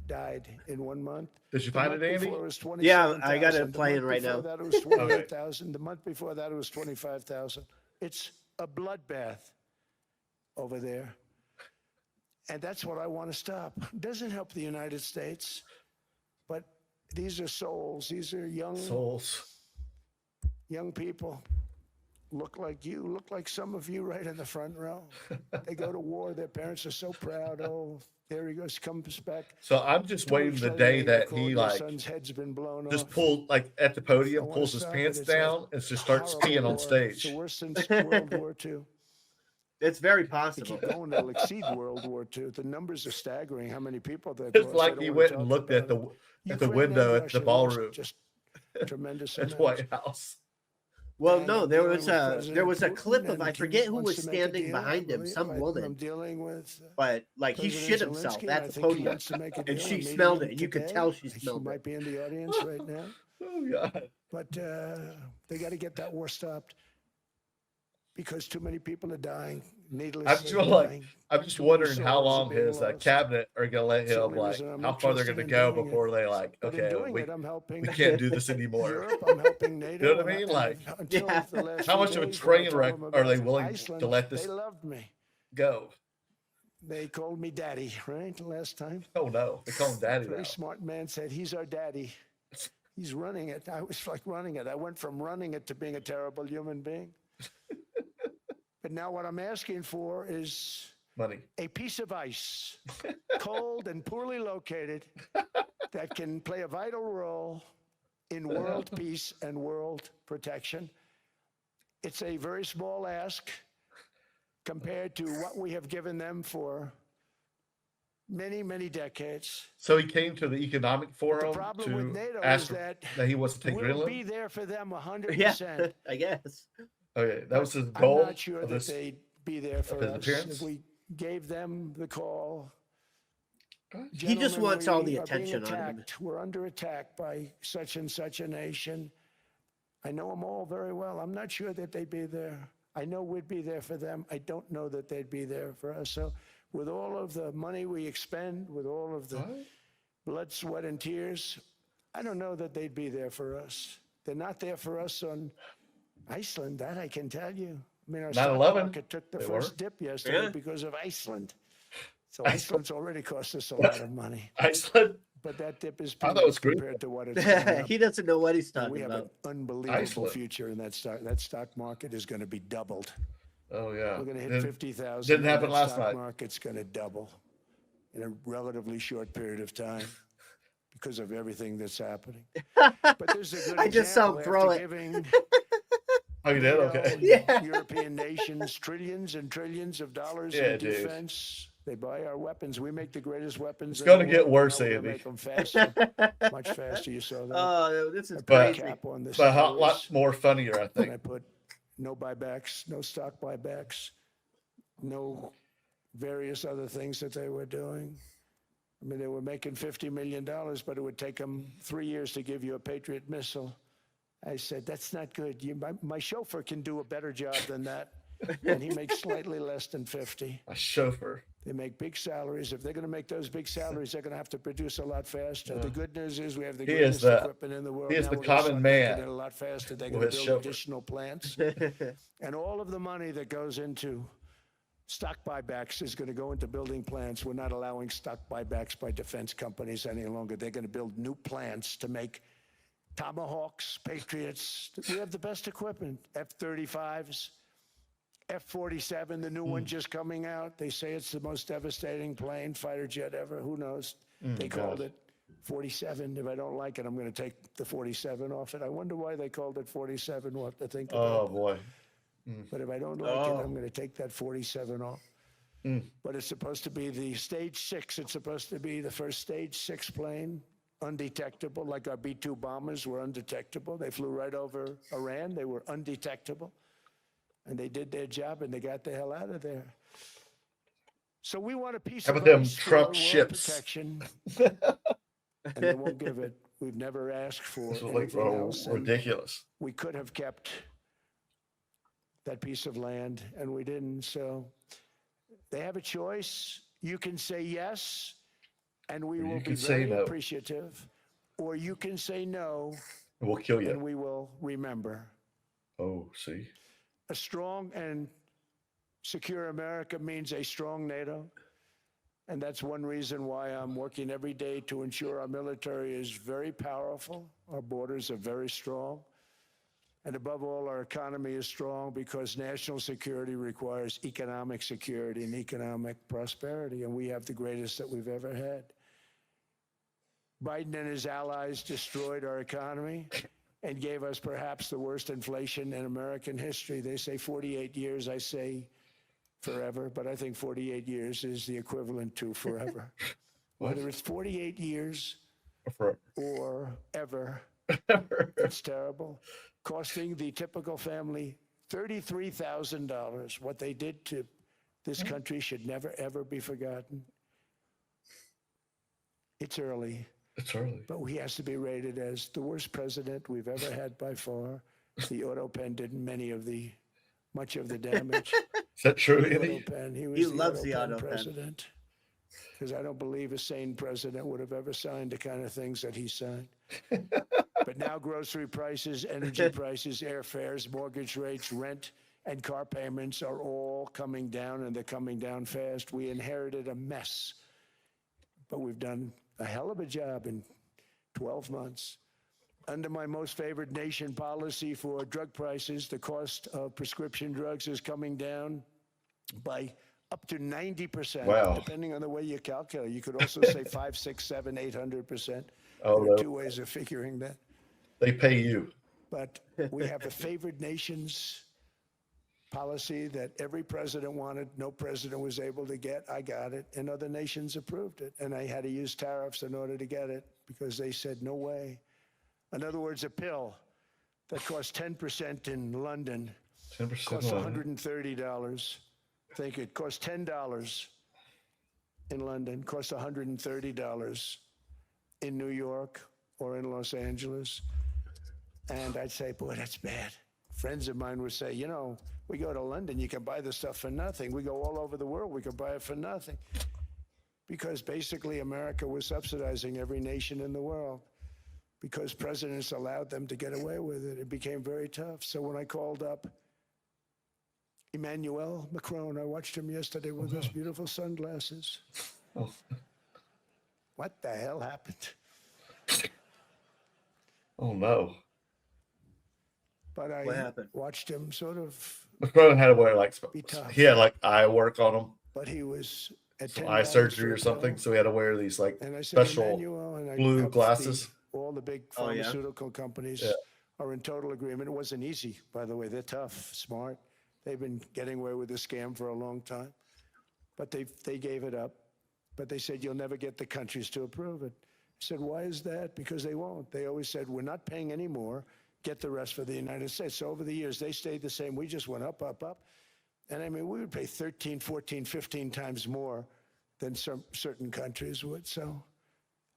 died in 1 month. Did you The find month it, Andy? before it was Yeah, I got 27,000. it playing The month right before now. that it was 28,000. The month before that it was 25,000. It's a bloodbath over there. And that's what I want to stop. It doesn't help the United States, but these are souls. These are Souls. young people. Look like you, look like some of you right in the front row. They go to war. Their parents are so proud. Oh, there he goes, comes back. So I'm just 2 waiting weeks the later, day they that record he your like son's head's been blown just off. pulled like at the podium, I wanna pulls his stop it. pants It's a down, and just starts horrible peeing on war. It's stage. the worst since World War II. It's very They possible. keep going, they'll exceed World War II. The numbers are staggering, how many people they've It's lost. like They he don't went wanna and talk looked at about the it. the Ukraine window and at the Russia lost ballroom just tremendous at the amounts. White House. Well, And no, I'm there dealing was with a President clip Putin, of and I he forget who wants was to make a standing deal, I behind him, believe. some I'm woman, dealing with but like he President shit himself Zelensky, and I at the think he podium, wants to make a and deal. she I'm meeting smelled him it. You could today. tell she He smelled might it. be in the audience right now. Oh God. But they got to get that war stopped because too many people are dying needlessly. I'm just Too many wondering how souls are long being his lost. cabinet are gonna let It's the him only like reason I'm how far they're interested gonna in go doing it. before they like But in okay doing we, it, I'm helping we can't do this anymore. Europe. I'm helping NATO. You know what I and mean? and Like, until Yeah. the last How few much of a days when I train told wreck them are they about willing Iceland, to let this They loved me. go? They called me daddy, right? Last time. Oh no, they call him daddy Very now. smart man said, he's our daddy. He's running it. I was like running it. I went from running it to being a terrible human being. But now what I'm asking for is Money. a piece of ice, cold and poorly located, that can play a vital role in world peace and world protection. It's a very small ask compared to what we have given them for many, many decades. So he came to the economic forum problem with to NATO ask is that that he wants to take We'll Greenland. be there for them 100%. Yeah, I guess. Okay, that was his I'm goal. not sure of that this. they'd be there for his us appearance? if we gave them the call. He just Gentlemen, wants all we the are being attention on him. attacked. We're under attack by such and such a nation. I know them all very well. I'm not sure that they'd be there. I know we'd be there for them. I don't know that they'd be there for us. So with all of the money we expend, with all of the What? blood, sweat, and tears, I don't know that they'd be there for us. They're not there for us on Iceland, that I can tell you. I mean, our stock 9/11, market took the they first were. dip yesterday Yeah. because of Iceland. So Iceland. Iceland's already cost us a lot of money. Iceland. But that dip is I thought it was peanuts Greenland. compared to what it's coming up. He doesn't know what he's And talking we have about. an unbelievable Iceland. future in that stock. That stock market is going to be doubled. Oh yeah. We're going to hit Didn't- 50,000. Didn't and happen that last stock night. market's going to double in a relatively short period of time because of everything that's happening. But there's a good I just saw him example. throw After it. giving Oh, you did? NATO Okay. and Yeah. European nations trillions and trillions of dollars Yeah, in dude. defense. They buy our weapons. We make the greatest weapons. It's in gonna the get world. worse, Now we're Andy. gonna make them faster, much faster. You saw that. Oh, this is I put a crazy. cap on the But a lot salaries, more funnier, I and think. I put no buybacks, no stock buybacks, no various other things that they were doing. I mean, they were making $50 million, but it would take them 3 years to give you a Patriot missile. I said, that's not good. My chauffeur can do a better job than that, and he makes slightly less than 50. A chauffeur. They make big salaries. If they're going to make those big salaries, they're going to have to produce a lot faster. The good news is we have the He is greatest the- equipment in the world. he is Now the we're gonna common start making man it a lot faster. They're with going to his build chauffeur. additional plants. And all of the money that goes into stock buybacks is going to go into building plants. We're not allowing stock buybacks by defense companies any longer. They're going to build new plants to make Tomahawks, Patriots. We have the best equipment. F-35s, F-47, the new one just coming out. They say it's the most devastating plane, fighter jet ever. Who knows? They called it 47. If I don't like it, I'm going to take the 47 off it. I wonder why they called it 47. We'll have to think about Oh it. boy. But if I don't like it, I'm going to take that 47 off. But it's supposed to be the stage 6. It's supposed to be the first stage 6 plane, undetectable, like our B-2 bombers were undetectable. They flew right over Iran. They were undetectable. And they did their job, and they got the hell out of there. So we want a piece How of about them ice for Trump world ships? protection, and they won't give it. We've never asked for This is like anything else. and ridiculous. we could have kept that piece of land, and we didn't. So they have a choice. You can say yes, and we Or you will be can say very no. appreciative, or you can say no, And we'll kill and you. we will remember. Oh, see. A strong and secure America means a strong NATO. And that's one reason why I'm working every day to ensure our military is very powerful, our borders are very strong, and above all, our economy is strong because national security requires economic security and economic prosperity, and we have the greatest that we've ever had. Biden and his allies destroyed our economy and gave us perhaps the worst inflation in American history. They say 48 years, I say forever, but I think 48 years is the equivalent to forever. Whether it's 48 years For or ever, it's terrible. Costing the typical family $33,000. What they did to this country should never, ever be forgotten. It's early, It's early. but he has to be rated as the worst president we've ever had by far. The auto pen did much of the damage. Is that true, The Andy? auto pen, he was He the loves the auto auto pen. president. Because I don't believe a sane president would have ever signed the kind of things that he signed. But now grocery prices, energy prices, airfares, mortgage rates, rent, and car payments are all coming down, and they're coming down fast. We inherited a mess, but we've done a hell of a job in 12 months. Under my most favored nation policy for drug prices, the cost of prescription drugs is coming down by up to 90%, Wow. depending on the way you calculate. You could also say 5, 6, 7, 800%. Oh, There are no. 2 ways of figuring that. They pay you. But we have a favored nations policy that every president wanted, no president was able to get. I got it, and other nations approved it. And I had to use tariffs in order to get it because they said, no way. In other words, a pill that costs 10% in London 10% costs on $130. Think it costs $10 in London, costs $130 in New York or in Los Angeles. And I'd say, boy, that's bad. Friends of mine would say, you know, we go to London, you can buy the stuff for nothing. We go all over the world, we can buy it for nothing. Because basically America was subsidizing every nation in the world because presidents allowed them to get away with it. It became very tough. So when I called up Emmanuel Macron. I watched him yesterday with those beautiful sunglasses. Oh, What the hell happened? oh no. But What I happened? watched him sort of, Macron had to wear like Be tough. he had like eye work on him, but he was at some $10 eye surgery for or a something. pill. So he had to wear these like And I said, special Emmanuel, and blue of glasses. all the big Oh, yeah? pharmaceutical companies Yeah. are in total agreement. It wasn't easy, by the way. They're tough, smart. They've been getting away with this scam for a long time. But they gave it up. But they said, you'll never get the countries to approve it. I said, why is that? Because they won't. They always said, we're not paying any more. Get the rest for the United States. So over the years, they stayed the same. We just went up, up, up. And I mean, we would pay 13, 14, 15 times more than some certain countries would. So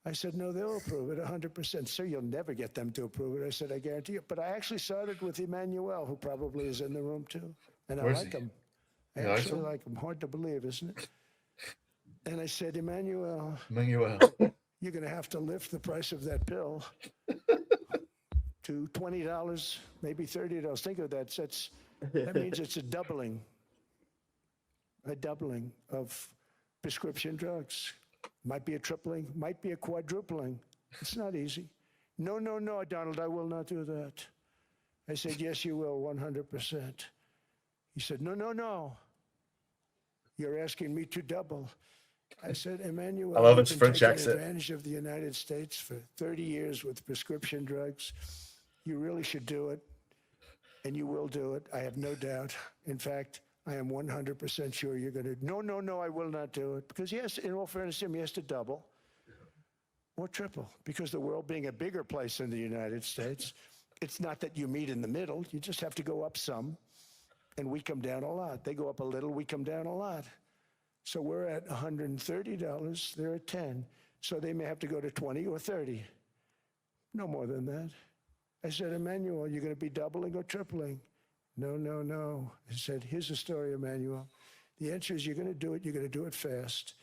I said, no, they'll approve it 100%. Sir, you'll never get them to approve it. I said, I guarantee you. But I actually started with Emmanuel, who probably is in the room too. And Where's I like he? him. I You like actually him? like him. Hard to believe, isn't it? And I said, Emmanuel, Manuel. you're going to have to lift the price of that pill to $20, maybe $30. Think of that. That means it's a doubling of prescription drugs. Might be a tripling, might be a quadrupling. It's not easy. No, no, no, Donald, I will not do that. I said, yes, you will, 100%. He said, no, no, no. You're asking me to double. I said, Emmanuel, I love you've his been French taking accent. advantage of the United States for 30 years with prescription drugs. You really should do it, and you will do it. I have no doubt. In fact, I am 100% sure you're going to. No, no, no, I will not do it. Because yes, in all fairness to him, he has to double or triple. Because the world being a bigger place than the United States, it's not that you meet in the middle. You just have to go up some, and we come down a lot. They go up a little, we come down a lot. So we're at $130, they're at 10. So they may have to go to 20 or 30. No more than that. I said, Emmanuel, you're going to be doubling or tripling? No, no, no. I said, here's the story, Emmanuel. The answer is you're going to do it. You're going to do it fast.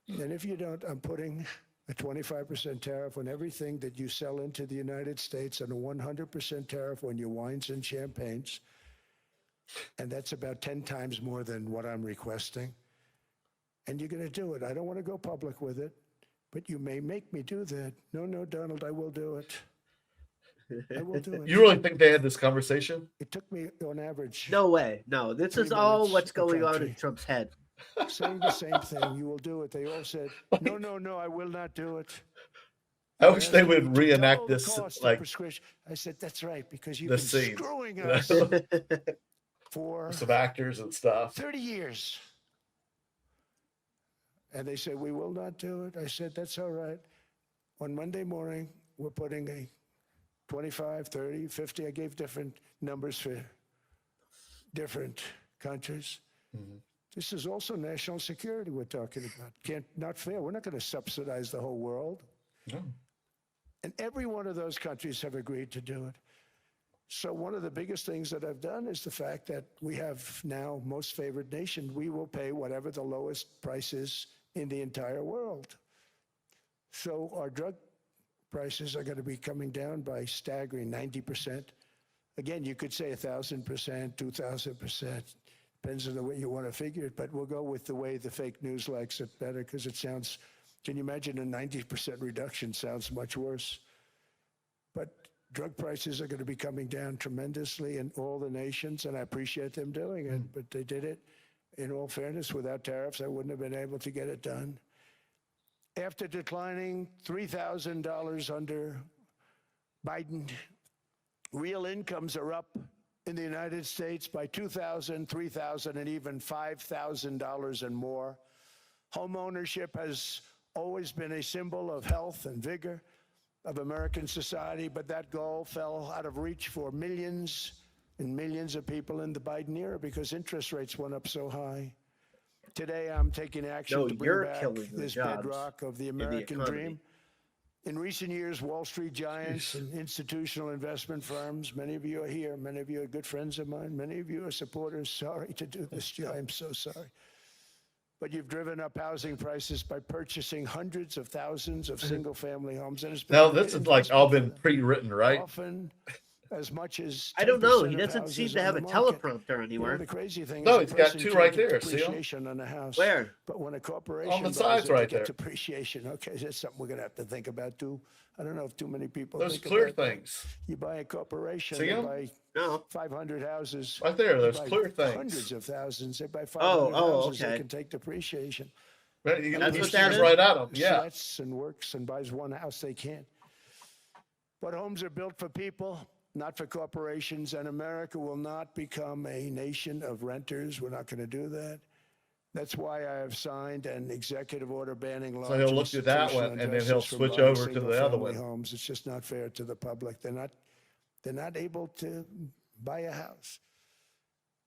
And if you don't, I'm putting a 25% tariff on everything that you sell into the United States and a 100% tariff on your wines and champagnes. And that's about 10 times more than what I'm requesting. And you're going to do it. I don't want to go public with it, but you may make me do that. No, no, Donald, I will do it. I will do it. You really think they had this conversation? It took me on average. No way. No, this 3 is all minutes what's a going on country. in Trump's head. Saying the same thing. You will do it. They all said, no, no, no, I will not do it. I wish they Asking me would to reenact double the this cost of like prescription. I said, that's right, because you've the been scene. screwing you us know, for some actors and stuff. 30 years. And they said, we will not do it. I said, that's all right. On Monday morning, we're putting a 25, 30, 50. I gave different numbers for different countries. Mm-hmm. This is also national security we're talking about. Not fair. We're not going to subsidize the whole world. No. And every one of those countries have agreed to do it. So one of the biggest things that I've done is the fact that we have now most favored nation. We will pay whatever the lowest price is in the entire world. So our drug prices are going to be coming down by staggering 90%. Again, you could say 1,000%, 2,000%. Depends on the way you want to figure it, but we'll go with the way the fake news likes it better because it sounds, can you imagine a 90% reduction sounds much worse. But drug prices are going to be coming down tremendously in all the nations, and I appreciate them doing it, but they did it. In all fairness, without tariffs, I wouldn't have been able to get it done. After declining $3,000 under Biden, real incomes are up in the United States by $2,000, $3,000, and even $5,000 and more. Home ownership has always been a symbol of health and vigor of American society, but that goal fell out of reach for millions and millions of people in the Biden era because interest rates went up so high. Today, I'm taking action No, to you're bring back killing the this jobs bedrock of the in the American economy. dream. In recent years, Wall Street giants and institutional investment firms, many of you are here, many of you are good friends of mine, many of you are supporters. Sorry to do this, Joe, I'm so sorry. But you've driven up housing prices by purchasing hundreds of thousands of single-family homes. And it's been Now a great this is like all investment for been them. pre-written, right? Often as much as I don't know. 10% He of doesn't seem houses to on have the a market. teleprompter You know, anywhere. the crazy thing No, is he's a got person two can't right get there, see 'em? depreciation on a house. Where? But when a corporation On the buys sides it, right they get there. depreciation. Okay, that's something we're going to have to think about too. I don't know if too many people Those think clear about that. things. You buy a corporation, See they 'em? buy No. 500 houses. Right there, They those buy clear things. hundreds of thousands. They buy 500 Oh, houses. They okay. can take depreciation. Right, he That's he what that steers is? right at them. Yeah. Sweats and works and buys one house, they can't. But homes are built for people, not for corporations, and America will not become a nation of renters. We're not going to do that. That's why I have signed an executive order banning large So he'll look at that institutional one, and then he'll investors from switch buying over to the other single-family one. homes. It's just not fair to the public. They're not able to buy a house.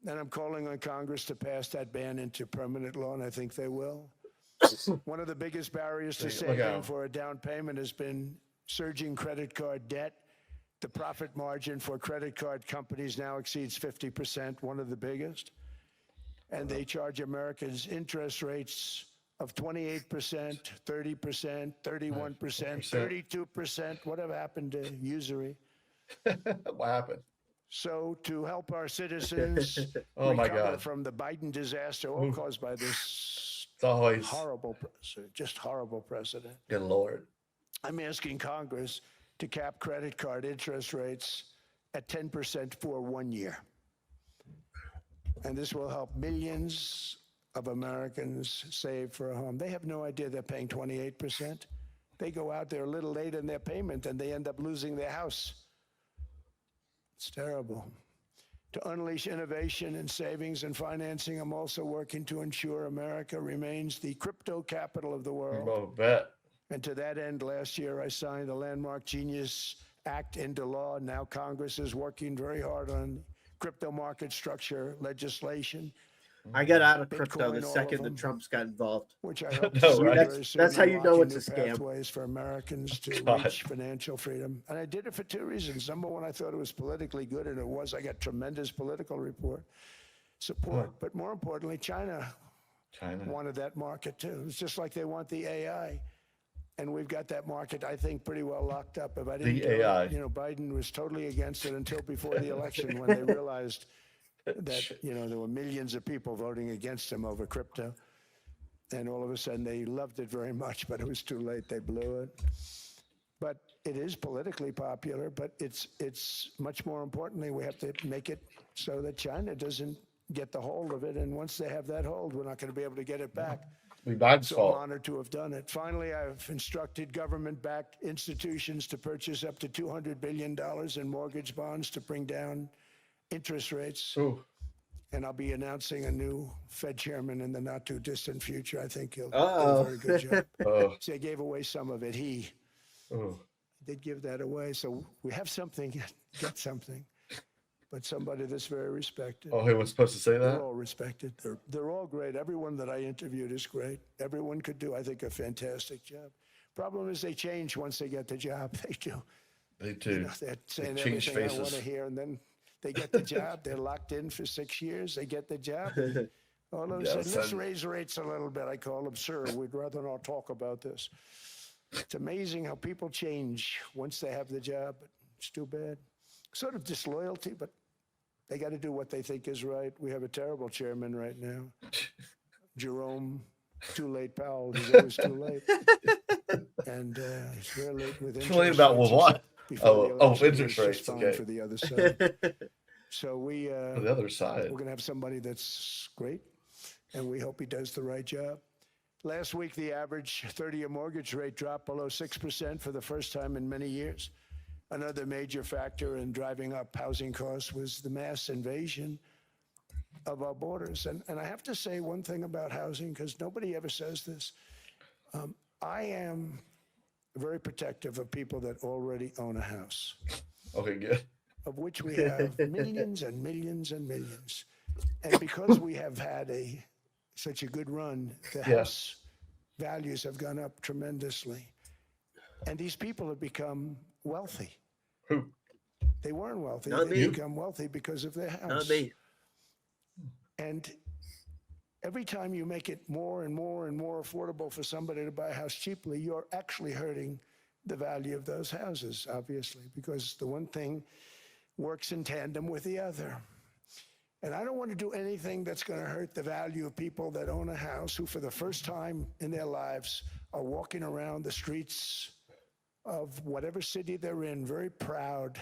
And I'm calling on Congress to pass that ban into permanent law, and I think they will. One of the biggest barriers to Look saving out. for a down payment has been surging credit card debt. The profit margin for credit card companies now exceeds 50%, one of the biggest. And they charge Americans interest rates of 28%, 30%, 31%, 32%. Whatever happened to usury? What happened? So to help our citizens Oh my recover God. from the Biden disaster, all caused by this It's always horrible, just horrible precedent, good Lord. I'm asking Congress to cap credit card interest rates at 10% for 1 year. And this will help millions of Americans save for a home. They have no idea they're paying 28%. They go out there a little late in their payment and they end up losing their house. It's terrible. To unleash innovation in savings and financing, I'm also working to ensure America remains the crypto capital of the world. Oh, bet. And to that end, last year I signed the landmark Genius Act into law. Now Congress is working very hard on crypto market structure legislation, I got out of crypto Bitcoin, the all of second that them. Trump's got involved. which I hope No, to see right? very soon. That's how you know unlocking it's a new scam. pathways for Americans to God. reach financial freedom. And I did it for two reasons. Number one, I thought it was politically good, and it was. I got tremendous political support. But more importantly, China wanted that market too. It's just like they want the AI. And we've got that market, I think, pretty well locked up. If I didn't do AI. it, Biden was totally against it until before the election when they realized that, there were millions of people voting against him over crypto. And all of a sudden they loved it very much, but it was too late. They blew it. But it is politically popular, but it's much more importantly, we have to make it so that China doesn't get the hold of it. And once they have that hold, we're not going to be able to get it back. We Biden's So I'm fault. honored to have done it. Finally, I've instructed government-backed institutions to purchase up to $200 billion in mortgage bonds to bring down interest rates. Ooh. And I'll be announcing a new Fed chairman in the not-too-distant future. I think he'll do Uh-oh. a very good job. Oh. See, I gave away some of it. He Oh. did give that away. So we have something, get something. But somebody that's very respected. Oh, he was supposed to say They're that? all respected. They're all great. Everyone that I interviewed is great. Everyone could do, I think, a fantastic job. Problem is they change once they get the job. They do. They do. They're saying change everything I want to faces. hear, and then they get the job. They're locked in for 6 years. They get the job. All of a sudden, let's son. raise rates a little bit. I call them, sir, we'd rather not talk about this. It's amazing how people change once they have the job. But it's too bad. Sort of disloyalty, but they got to do what they think is right. We have a terrible chairman right now. Jerome, too late Powell. He's always too late. And he's very late with interest Too late about rates. what? Before the Oh, election, interest he was rates, just fine okay. for the other side. So On the other side. we're going to have somebody that's great, and we hope he does the right job. Last week, the average 30-year mortgage rate dropped below 6% for the first time in many years. Another major factor in driving up housing costs was the mass invasion of our borders. And I have to say one thing about housing, because nobody ever says this. I am very protective of people that already own a house, Okay, good. of which we have millions and millions and millions. And because we have had such a good run, the house values have gone up tremendously. And these people have become wealthy. Who? They weren't wealthy. Not They me. become wealthy because of their house. Not me. And every time you make it more and more and more affordable for somebody to buy a house cheaply, you're actually hurting the value of those houses, obviously, because the one thing works in tandem with the other. And I don't want to do anything that's going to hurt the value of people that own a house who, for the first time in their lives, are walking around the streets of whatever city they're in, very proud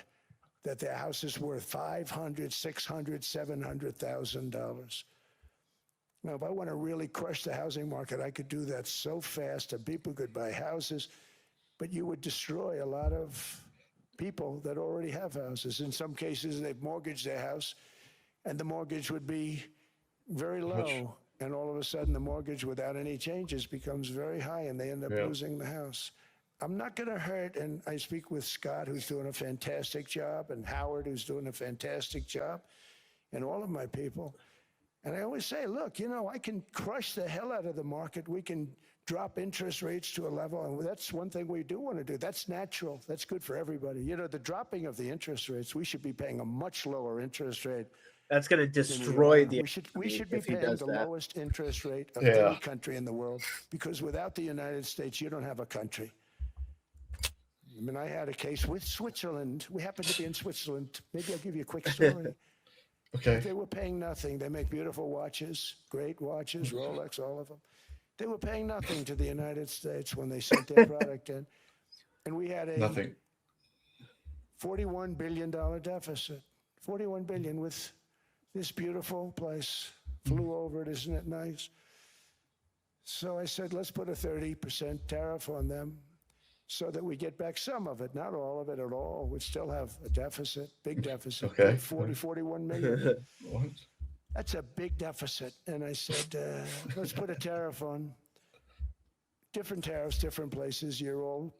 that their house is worth $500,000, $600,000, $700,000. Now, if I want to really crush the housing market, I could do that so fast and people could buy houses, but you would destroy a lot of people that already have houses. In some cases, they've mortgaged their house, and the mortgage would be very low. And all of a sudden, the mortgage without any changes becomes very high, and they end up losing the house. I'm not going to hurt, and I speak with Scott, who's doing a fantastic job, and Howard, who's doing a fantastic job, and all of my people. And I always say, look, you know, I can crush the hell out of the market. We can drop interest rates to a level, and that's one thing we do want to do. That's natural. That's good for everybody. You know, the dropping of the interest rates, we should be paying a much lower interest rate. That's going to destroy the. We should be paying the lowest interest rate of any country in the world, because without the United States, you don't have a country. I mean, I had a case with Switzerland. We happened to be in Switzerland. Maybe I'll give you a quick story. Okay. They were paying nothing. They make beautiful watches, great watches, Rolex, all of them. They were paying nothing to the United States when they sent their product in. And we had a Nothing. $41 billion deficit. $41 billion with this beautiful place. Flew over it, isn't it nice? So I said, let's put a 30% tariff on them so that we get back some of it, not all of it at all. We'd still have a deficit, big deficit, Okay. 41 million. What? That's a big deficit. And I said, let's put a tariff on. Different tariffs, different places. You're all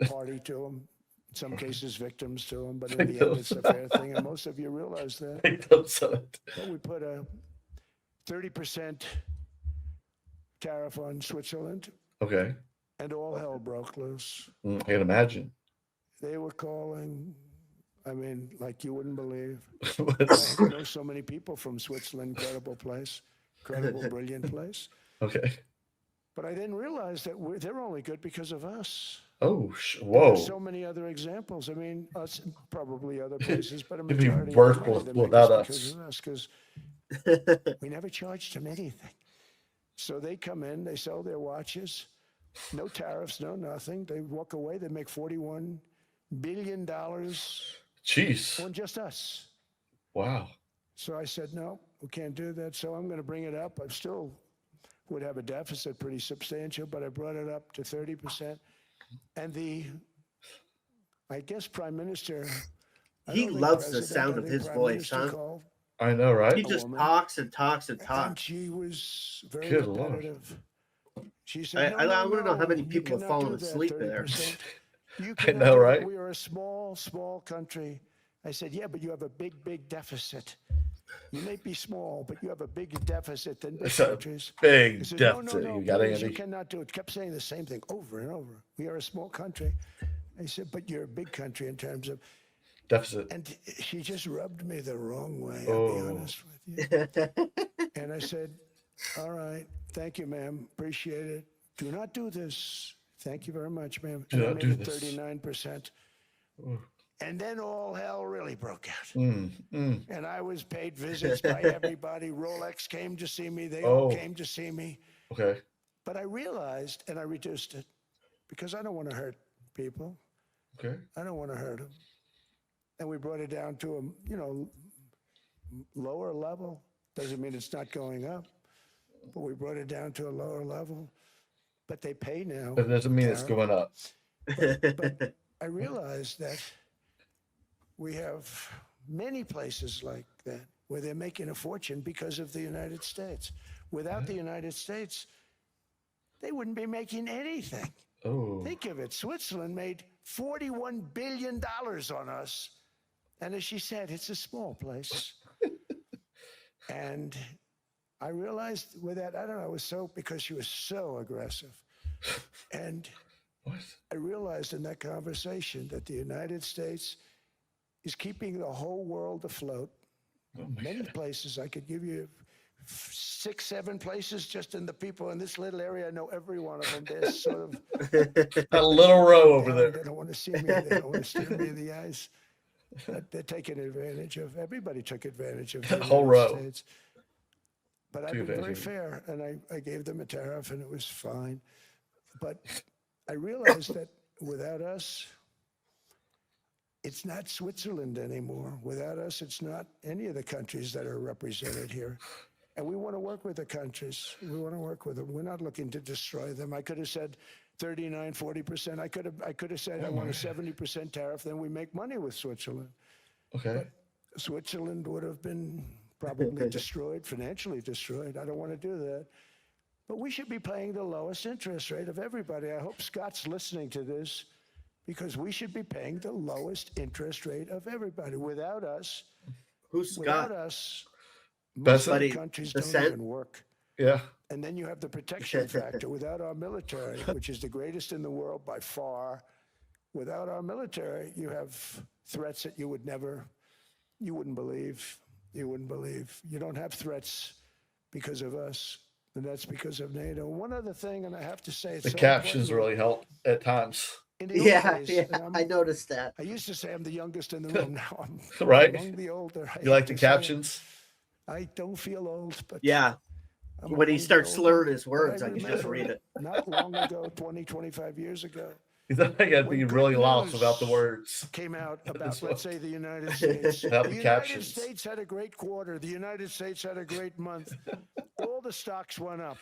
party to them. In some cases, victims to them. But in the end, it's a fair thing. And most of you realize that. Victims of it. But we put a 30% tariff on Switzerland, Okay. and all hell broke loose. I can imagine. They were calling, I mean, like you wouldn't believe. What's- I know so many people from Switzerland, incredible place, incredible, brilliant place. okay. But I didn't realize that they're only good because of us. Oh, There's whoa. so many other examples. I mean, us, probably other places, but a It'd be majority worthless of them without because of us, because we never charged them anything. So they come in, they sell their watches, no tariffs, no nothing. They walk away, they make $41 billion Jeez. on just us. Wow. So I said, no, we can't do that. So I'm going to bring it up. I still would have a deficit pretty substantial, but I brought it up to 30%. And I guess Prime Minister, I He don't think loves the President, sound I of think his Prime voice, Minister huh? called, I know, right? He just woman. talks and talks and and talks. she was very Good Lord. repetitive. She said, I want to know how many you people have cannot fallen do that, asleep there. 30%. You I cannot know, do it. right? We are a small country. I said, yeah, but you have a big deficit. You may be small, but you have a big deficit than big It's a countries. big I said, deficit. You got please, you Andy. cannot do it. Kept saying the same thing over and over. We are a small country. I said, but you're a big country in terms of, Deficit. and she just rubbed me the wrong way, I'll be Oh. honest with you. And I said, all right, thank you, ma'am. Appreciate it. Do not do this. Thank you very much, ma'am. Do And I not made do it this. 39%. Ooh. And then all hell really broke out. Mm, mm. And I was paid visits by everybody. Rolex came to see me. They all Oh. came to see me. Okay. But I realized, and I reduced it, because I don't want to hurt people. Okay. I don't want to hurt them. And we brought it down to a, lower level. Doesn't mean it's not going up, but we brought it down to a lower level. But they pay now. That doesn't mean it's Tariff. going up. But I realized that we have many places like that where they're making a fortune because of the United States. Without the United States, they wouldn't be making anything. Oh. Think of it. Switzerland made $41 billion on us. And as she said, it's a small place. And I realized with that, I don't know, it was so, because she was so aggressive. And What? I realized in that conversation that the United States is keeping the whole world afloat. Oh my Many God. places. I could give you 6, 7 places just in the people in this little area. I know every one of them. They're sort of A little row over down. there. They don't want to see me. They don't want to stare me in the eyes. They're taking advantage of. Everybody took advantage of The the whole United row. States. But I've Two been very advantage. fair, and I gave them a tariff, and it was fine. But I realized that without us, it's not Switzerland anymore. Without us, it's not any of the countries that are represented here. And we want to work with the countries. We want to work with them. We're not looking to destroy them. I could have said 39, 40%. I could have said I want a 70% tariff. Then we make money with Switzerland. Okay. Switzerland would have been probably destroyed, financially destroyed. I don't want to do that. But we should be paying the lowest interest rate of everybody. I hope Scott's listening to this, because we should be paying the lowest interest rate of everybody. Without us, Who's without Scott? us, most Besant? of the Buddy, countries the don't Sen- even work. Yeah. And then you have the protection factor. Without our military, which is the greatest in the world by far, without our military, you have threats that you wouldn't believe. You wouldn't believe. You don't have threats because of us, and that's because of NATO. One other thing, and I have to say, it's The so captions important. really help at times. In the old Yeah, days, yeah, and I noticed that. I used to say I'm the youngest in the room. Now I'm Right. among the older. I You like hate the to say it. captions? I don't feel old, but Yeah, I'm when he among the starts older. slurring his But words, I can just remember, read it. Not long ago, 20, 25 years ago, You think I got to When be good really lost news about the words? came out about, That's let's what- say, the United States. Without The the United captions. States had a great quarter. The United States had a great month. All the stocks went up.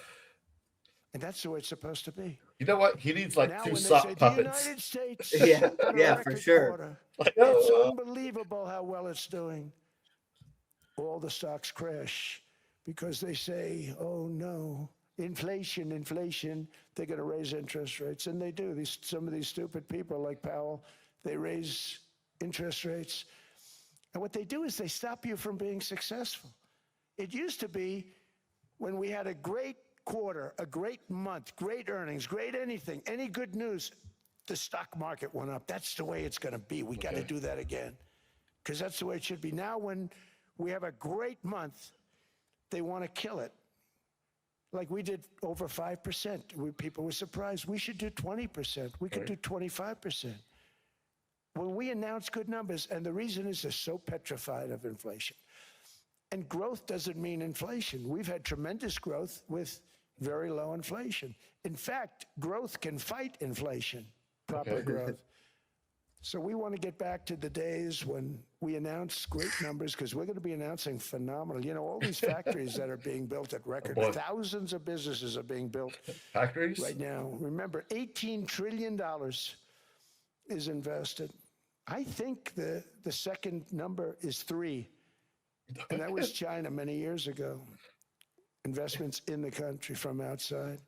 And that's the way it's supposed to be. You know what? He needs like Now, two when they sock say the puppets. United States Yeah, had a yeah, for record sure. quarter, Like, it's oh. unbelievable how well it's doing. All the stocks crash because they say, oh no, inflation, they're going to raise interest rates. And they do. Some of these stupid people like Powell, they raise interest rates. And what they do is they stop you from being successful. It used to be when we had a great quarter, a great month, great earnings, great anything, any good news, the stock market went up. That's the way it's going to be. We got to do that again, because that's the way it should be. Now, when we have a great month, they want to kill it. Like we did over 5%. People were surprised. We should do 20%. We could do 25%. When we announce good numbers, and the reason is they're so petrified of inflation. And growth doesn't mean inflation. We've had tremendous growth with very low inflation. In fact, growth can fight inflation, proper growth. So we want to get back to the days when we announce great numbers, because we're going to be announcing phenomenal. You know, all these factories that are being built at record, boy. thousands of businesses are being built Factories? right now. Remember, $18 trillion is invested. I think the second number is 3. And that was China many years ago. Investments in the country from outside.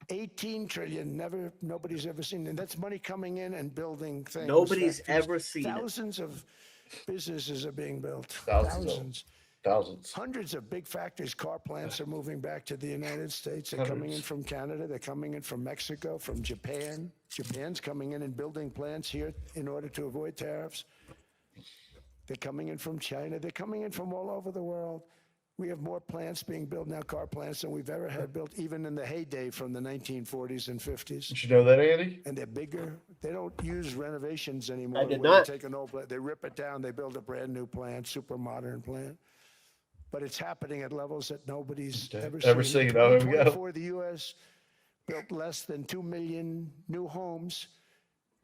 18 trillion, nobody's ever seen. And that's money coming in and building things. Nobody's factories. ever seen it. Thousands of businesses are being built. Thousands. Hundreds of big factories, car plants are moving back to the United States. They're coming in from Canada. They're coming in from Mexico, from Japan. Japan's coming in and building plants here in order to avoid tariffs. They're coming in from China. They're coming in from all over the world. We have more plants being built now, car plants, than we've ever had built, even in the heyday from the 1940s and 50s. Did you know that, Andy? And they're bigger. They don't use renovations anymore. I did where not. They take an old plant, they rip it down, they build a brand new plant, super modern plant. But it's happening at levels that nobody's ever seen. In Oh, here we go. 2024, the U.S. built less than 2 million new homes.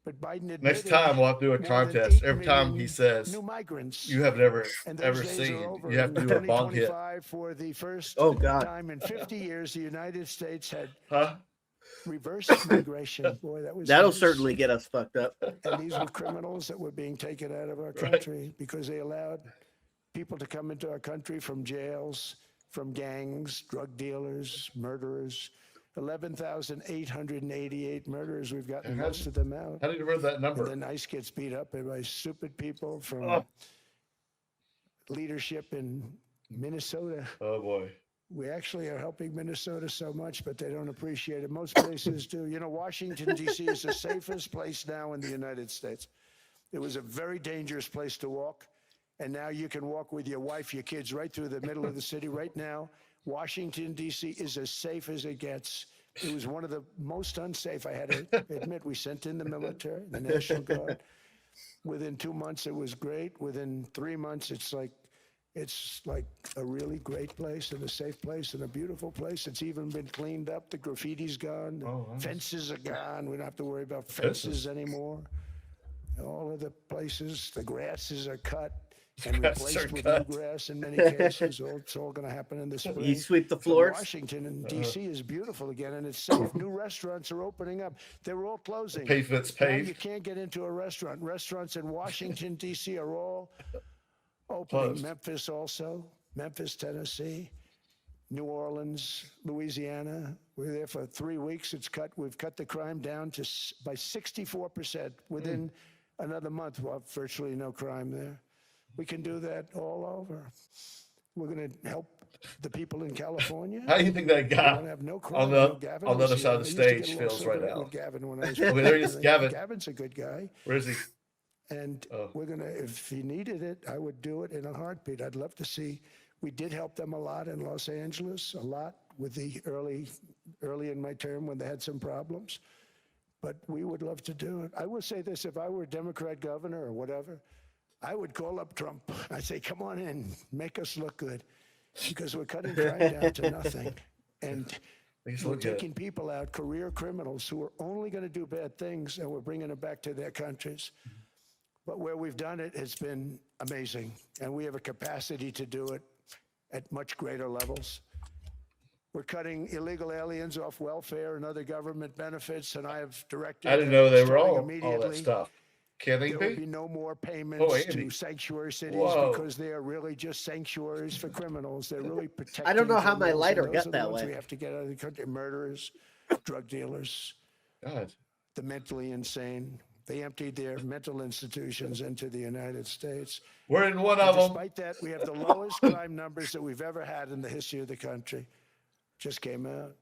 But Biden admitted Next time we'll have to do a more than contest. 8 Every time he million says new migrants. you have never And those ever days are seen, over. you have to In do a bong hit. 2025, for the first Oh, God. time in 50 years, the United States had Huh? reverse migration. Boy, that was That'll nice. certainly get us fucked up. And these were criminals that were being taken out of our country because they allowed people to come into our country from jails, from gangs, drug dealers, murderers. 11,888 murderers. We've gotten most of them out. How did you remember that And number? then ICE gets beat up by stupid people from Oh. leadership in Minnesota. Oh boy. We actually are helping Minnesota so much, but they don't appreciate it. Most places do. You know, Washington, D.C. is the safest place now in the United States. It was a very dangerous place to walk. And now you can walk with your wife, your kids, right through the middle of the city. Right now, Washington, D.C. is as safe as it gets. It was one of the most unsafe. I had to admit, we sent in the military, the National Guard. Within 2 months, it was great. Within 3 months, it's like a really great place and a safe place and a beautiful place. It's even been cleaned up. The graffiti's gone. The fences are gone. We don't have to worry about fences anymore. All of the places, the grasses are cut and replaced with new grass in many cases. It's all going to happen in the spring. You sweep the So floors? Washington and D.C. is beautiful again, and it's safe. New restaurants are opening up. They were all closing. Pavement's Now paved. you can't get into a restaurant. Restaurants in Washington, D.C. are all opening. Closed. Memphis also. Memphis, Tennessee. New Orleans, Louisiana. We're there for 3 weeks. We've cut the crime down by 64%. Within another month, we'll have virtually no crime there. We can do that all over. We're going to help the people in California. How do you think that guy Have no crime. on the other side of the stage feels right now? Gavin when I was Okay, there he is, Gavin. Gavin's a good guy. Where is he? And we're going to, if he needed it, I would do it in a heartbeat. I'd love to see. We did help them a lot in Los Angeles, a lot with the early in my term when they had some problems. But we would love to do it. I will say this, if I were a Democrat governor or whatever, I would call up Trump. I'd say, come on in, make us look good. Because we're cutting crime down to nothing. And we're taking people out, career criminals who are only going to do bad things, and we're bringing them back to their countries. But where we've done it has been amazing. And we have a capacity to do it at much greater levels. We're cutting illegal aliens off welfare and other government benefits, and I have directed. I didn't know they were starting all that stuff. Can they There will be? be no more payments Andy. to sanctuary cities Whoa. because they are really just sanctuaries for criminals. They're really protecting. I don't know how my criminals, lighter and those got are the that ones way. We have to get out of the country: murderers, drug dealers, God. the mentally insane. They emptied their mental institutions into the United States. We're in one of them. Despite that, we have the lowest crime numbers that we've ever had in the history of the country. Just came out.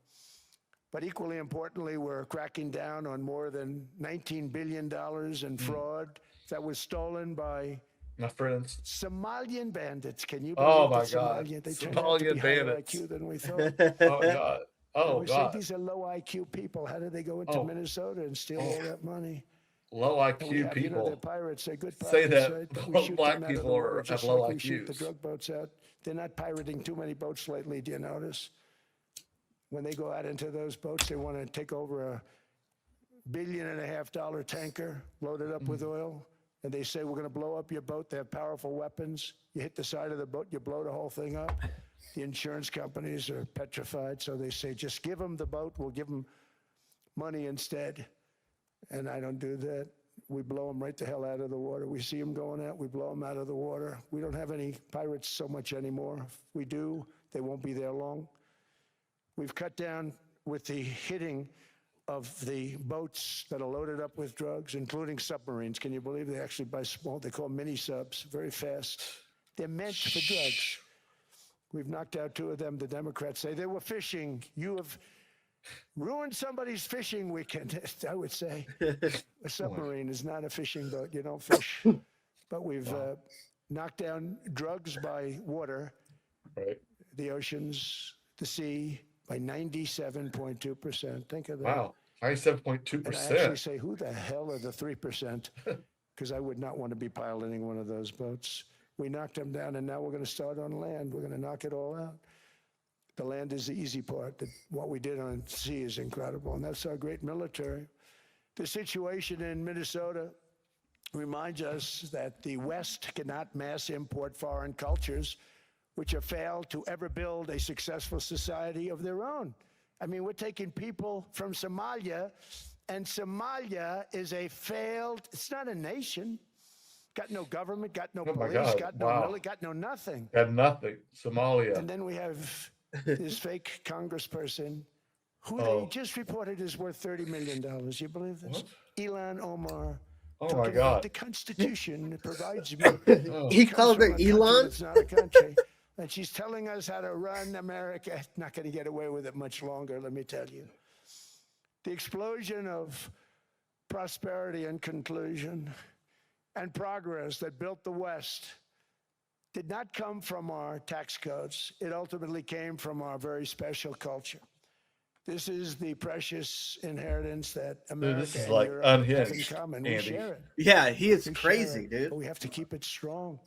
But equally importantly, we're cracking down on more than $19 billion in fraud that was stolen by My friends. Somalian bandits. Can you Oh believe my that God. They turned out to Somalian be higher bandits. IQ than we thought. Oh God. Oh We say God. these are low IQ people. How did they go into Minnesota and steal all that money? Low And we IQ have, people. they're pirates. They're good pirates. Say that right? But we shoot black them out of the people water have just low like we shoot the IQs. drug boats out. They're not pirating too many boats lately. Do you notice? When they go out into those boats, they want to take over a $1.5 billion tanker loaded up with oil, and they say, we're going to blow up your boat. They have powerful weapons. You hit the side of the boat, you blow the whole thing up. The insurance companies are petrified, so they say, just give them the boat. We'll give them money instead. And I don't do that. We blow them right the hell out of the water. We see them going out, we blow them out of the water. We don't have any pirates so much anymore. If we do, they won't be there long. We've cut down with the hitting of the boats that are loaded up with drugs, including submarines. Can you believe they actually buy small, they call mini subs, very fast. They're meant for drugs. We've knocked out 2 of them. The Democrats say they were fishing. You have ruined somebody's fishing weekend, I would say. A submarine is not a fishing boat. You don't fish. But we've knocked down drugs by water, Right. the oceans, the sea, by 97.2%. Think of that. Wow. And I actually 97.2%. say, who the hell are the 3%? Because I would not want to be piloting one of those boats. We knocked them down, and now we're going to start on land. We're going to knock it all out. The land is the easy part. What we did on sea is incredible, and that's our great military. The situation in Minnesota reminds us that the West cannot mass import foreign cultures which have failed to ever build a successful society of their own. I mean, we're taking people from Somalia, and Somalia is a failed, it's not a nation. Got no government, got no police, God. got no Wow. military, got no nothing. Got nothing. Somalia. And then we have this fake congressperson who they just reported is worth $30 million. You believe this? What? Elon Omar. Oh my talking about God. The Constitution provides me. He called her Elon? It's not a country. And she's telling us how to run America. Not going to get away with it much longer, let me tell you. The explosion of prosperity and conclusion and progress that built the West did not come from our tax codes. It ultimately came from our very special culture. This is the precious inheritance that Dude, America this is and like Europe have in unhinged, common. We Andy. share it. Yeah, he is We share crazy, it, dude. but we have to keep it strong.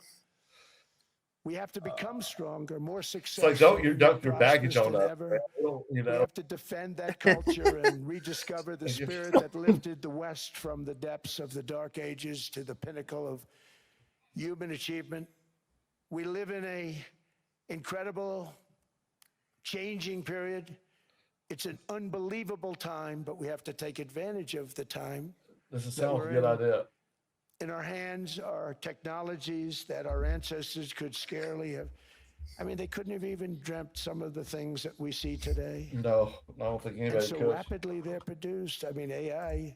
We have to become stronger, more It's successful. like, don't you more dump your baggage prosperous on than us. ever. Man. You We know, have to defend that culture and rediscover the spirit that lifted the West from the depths of the Dark Ages to the pinnacle of human achievement. We live in a incredible, changing period. It's an unbelievable time, but we have to take advantage of the time. this is that sounds we're a good in. idea. In our hands are technologies that our ancestors could scarcely have. I mean, they couldn't have even dreamt some of the things that we see today. No, I don't think And anybody so could. rapidly they're produced. I mean, AI,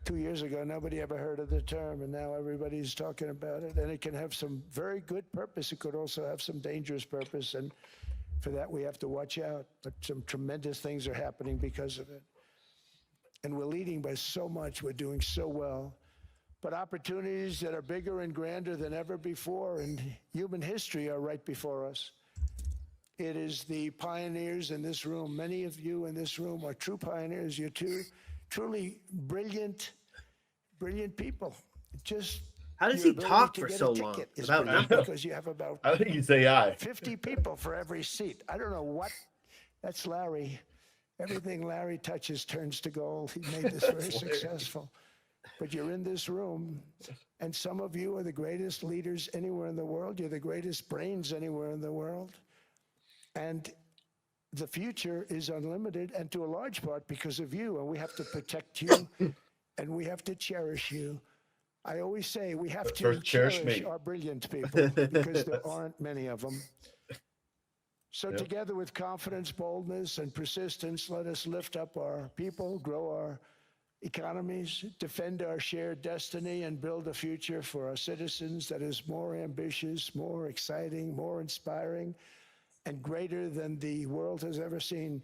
2 years ago, nobody ever heard of the term, and now everybody's talking about it. And it can have some very good purpose. It could also have some dangerous purpose. And for that, we have to watch out. But some tremendous things are happening because of it. And we're leading by so much. We're doing so well. But opportunities that are bigger and grander than ever before in human history are right before us. It is the pioneers in this room. Many of you in this room are true pioneers. You're truly brilliant people. Just How does your he ability talk to for get a so long ticket is about brilliant nothing? because you have about I think he's AI. 50 people for every seat. I don't know what. That's Larry. Everything Larry touches turns to gold. He made this very successful. But you're in this room, and some of you are the greatest leaders anywhere in the world. You're the greatest brains anywhere in the world. And the future is unlimited, and to a large part because of you. And we have to protect you, and we have to cherish you. I always say we have to First, cherish cherish me. our brilliant people because there aren't many of them. So Yep. together with confidence, boldness, and persistence, let us lift up our people, grow our economies, defend our shared destiny, and build a future for our citizens that is more ambitious, more exciting, more inspiring, and greater than the world has ever seen.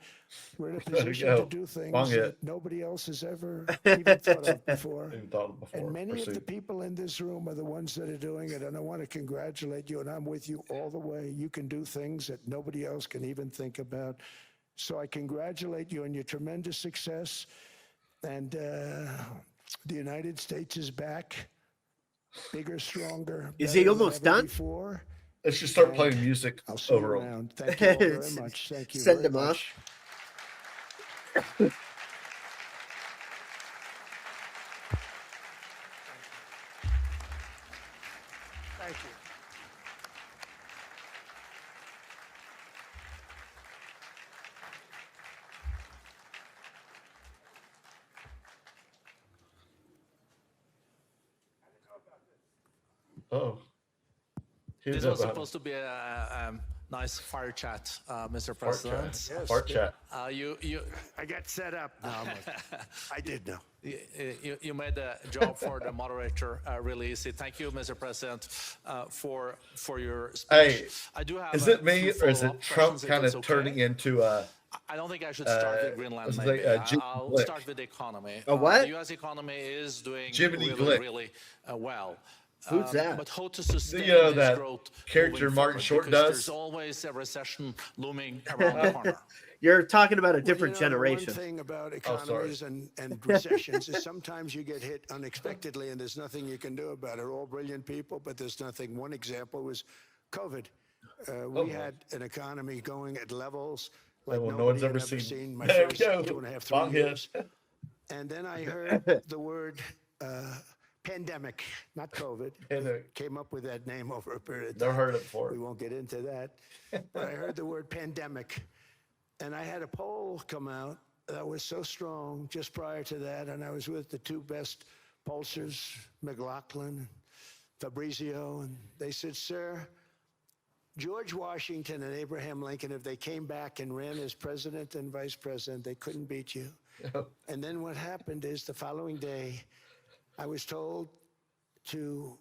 We're in a position go. to do things Long hit. that nobody else has ever even thought of before. Even thought of before. And many of the Pursued. people in this room are the ones that are doing it, and I want to congratulate you, and I'm with you all the way. You can do things that nobody else can even think about. So I congratulate you on your tremendous success, and the United States is back, bigger, stronger. Is he better than almost ever done? Before. Let's just start playing music I'll see you over 'em. around. Thank you all very much. Thank you Send very him off. much. Thank you. Oh. Here's This that was behind supposed to be a nice fire chat, Mr. fart President. chat. Fart chat. You I got set up. No, I did know. you made the job for the moderator really easy. Thank you, Mr. President, for your speech. Hey, I do have is a it me few or is follow-up it Trump questions, if kind it's of okay. turning into a? I don't think I should start with Greenland. what's his Maybe name? Jimmy I'll Glick. start with the economy. A what? The U.S. economy is doing Jiminy really, Glick. really well. Who's that? But how to sustain You know this that growth character moving Martin forward, Short because does? There's always a recession looming around the corner. You're talking about a different Well, you know, the generation. One thing about Oh, sorry. economies and recessions is sometimes you get hit unexpectedly, and there's nothing you can do about it. All brilliant people, but there's nothing. One example was COVID. We had an economy going at levels like Well, no nobody one's had ever ever seen. seen. My There we first go. 2.5, 3 Long hit. years. And then I heard the word pandemic, not COVID. Pandemic. Came up with that name over a period of time. Never heard it before. We won't get into that. But I heard the word pandemic. And I had a poll come out that was so strong just prior to that. And I was with the two best pollsters, McLaughlin and Fabrizio. And they said, sir, George Washington and Abraham Lincoln, if they came back and ran as president and vice president, they couldn't beat you. And then what happened is the following day, I was told to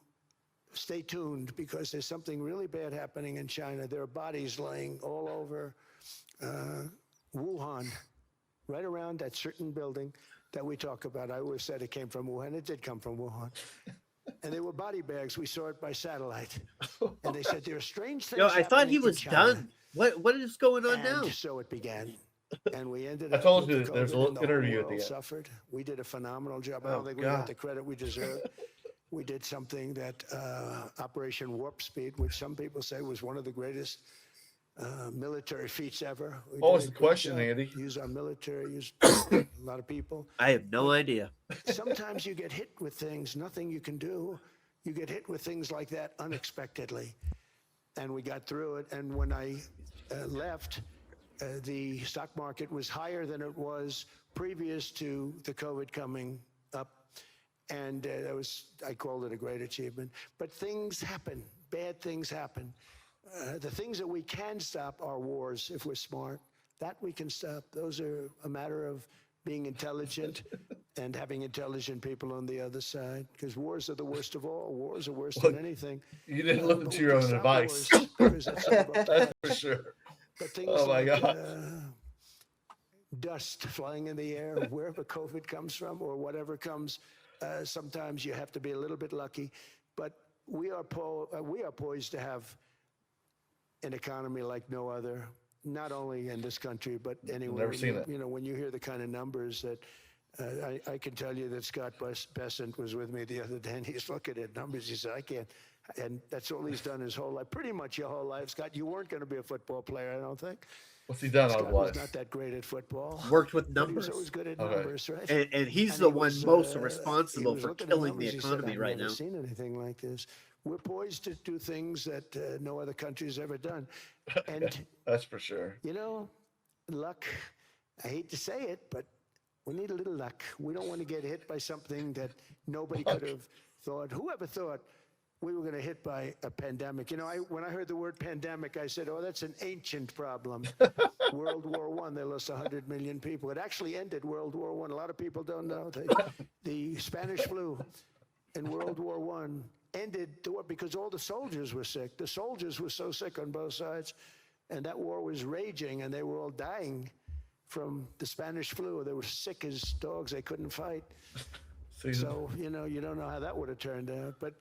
stay tuned because there's something really bad happening in China. There are bodies laying all over Wuhan, right around that certain building that we talk about. I always said it came from Wuhan. It did come from Wuhan. And they were body bags. We saw it by satellite. And they said there are strange things Yo, I thought he happening in was China. done. What is going on And now? so it began. And we ended I up told with you the there's a COVID, little and the whole interview at the world end. suffered. We did a phenomenal job. I Oh, don't think we God. got the credit we deserve. We did something that Operation Warp Speed, which some people say was one of the greatest military feats ever. We What did was a the great question, job. Andy? Use our military, use a lot of people. I have no idea. Sometimes you get hit with things, nothing you can do. You get hit with things like that unexpectedly. And we got through it. And when I left, the stock market was higher than it was previous to the COVID coming up. And I called it a great achievement. But things happen, bad things happen. The things that we can stop are wars if we're smart. That we can stop. Those are a matter of being intelligent and having intelligent people on the other side. Because wars are the worst of all. Wars are worse than anything. You didn't listen But to we your can own stop advice. wars because that's all about That's for sure. but things Oh my like God. Dust flying in the air, wherever COVID comes from or whatever comes, sometimes you have to be a little bit lucky. But we are poised to have an economy like no other, not only in this country, but anywhere. Never seen it. You know, when you hear the kind of numbers that I can tell you that Scott Bessent was with me the other day, and he's looking at numbers. He said, I can't. And that's all he's done his whole life, pretty much your whole life. Scott, you weren't going to be a football player, I don't think. What's he done all Scott his was life? not that great at football. Worked with But he was numbers. always good at Okay. numbers, right? And he's And the he one was, most he responsible was for looking at killing the numbers. He said, economy I've right never now. seen anything like this. We're poised to do things that no other country has ever done. And, That's for sure. you know, luck, I hate to say it, but we need a little luck. We don't want to get hit by something that nobody could have thought. Whoever thought we were going to hit by a pandemic? You know, when I heard the word pandemic, I said, oh, that's an ancient problem. World War I, they lost 100 million people. It actually ended World War I. A lot of people don't know. The Spanish flu in World War I ended the war because all the soldiers were sick. The soldiers were so sick on both sides, and that war was raging, and they were all dying from the Spanish flu. They were sick as dogs. They couldn't fight. So, you know, you don't know how that would have turned out. But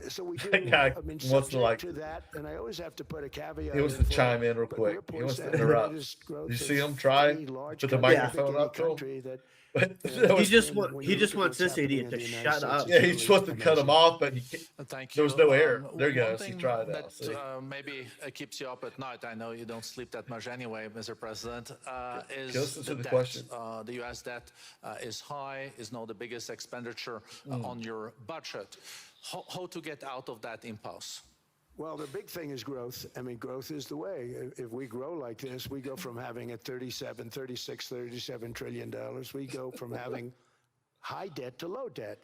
so we do, That guy I mean, wants to, subject like- to that, and I always have to put a caveat. He wants in to for chime it, in real but quick. we're He wants to poised have the interrupt. greatest growth You see of him try? any large Put the country, microphone any up to him? country that, He just and want- when he you just look at wants what's this idiot happening in to the United shut States, up. it's Yeah, he really just wants to cut him amazing. off, but Thank there you. was no air. There One goes. He thing tried now. that See? maybe keeps you up at night. I know you don't sleep that much anyway, Mr. President. Is listen to the debt. question. The U.S. debt is high. Is now the biggest expenditure on your budget. How to get out of that impasse? Well, the big thing is growth. I mean, growth is the way. If we grow like this, we go from having a 37 trillion dollars. We go from having high debt to low debt.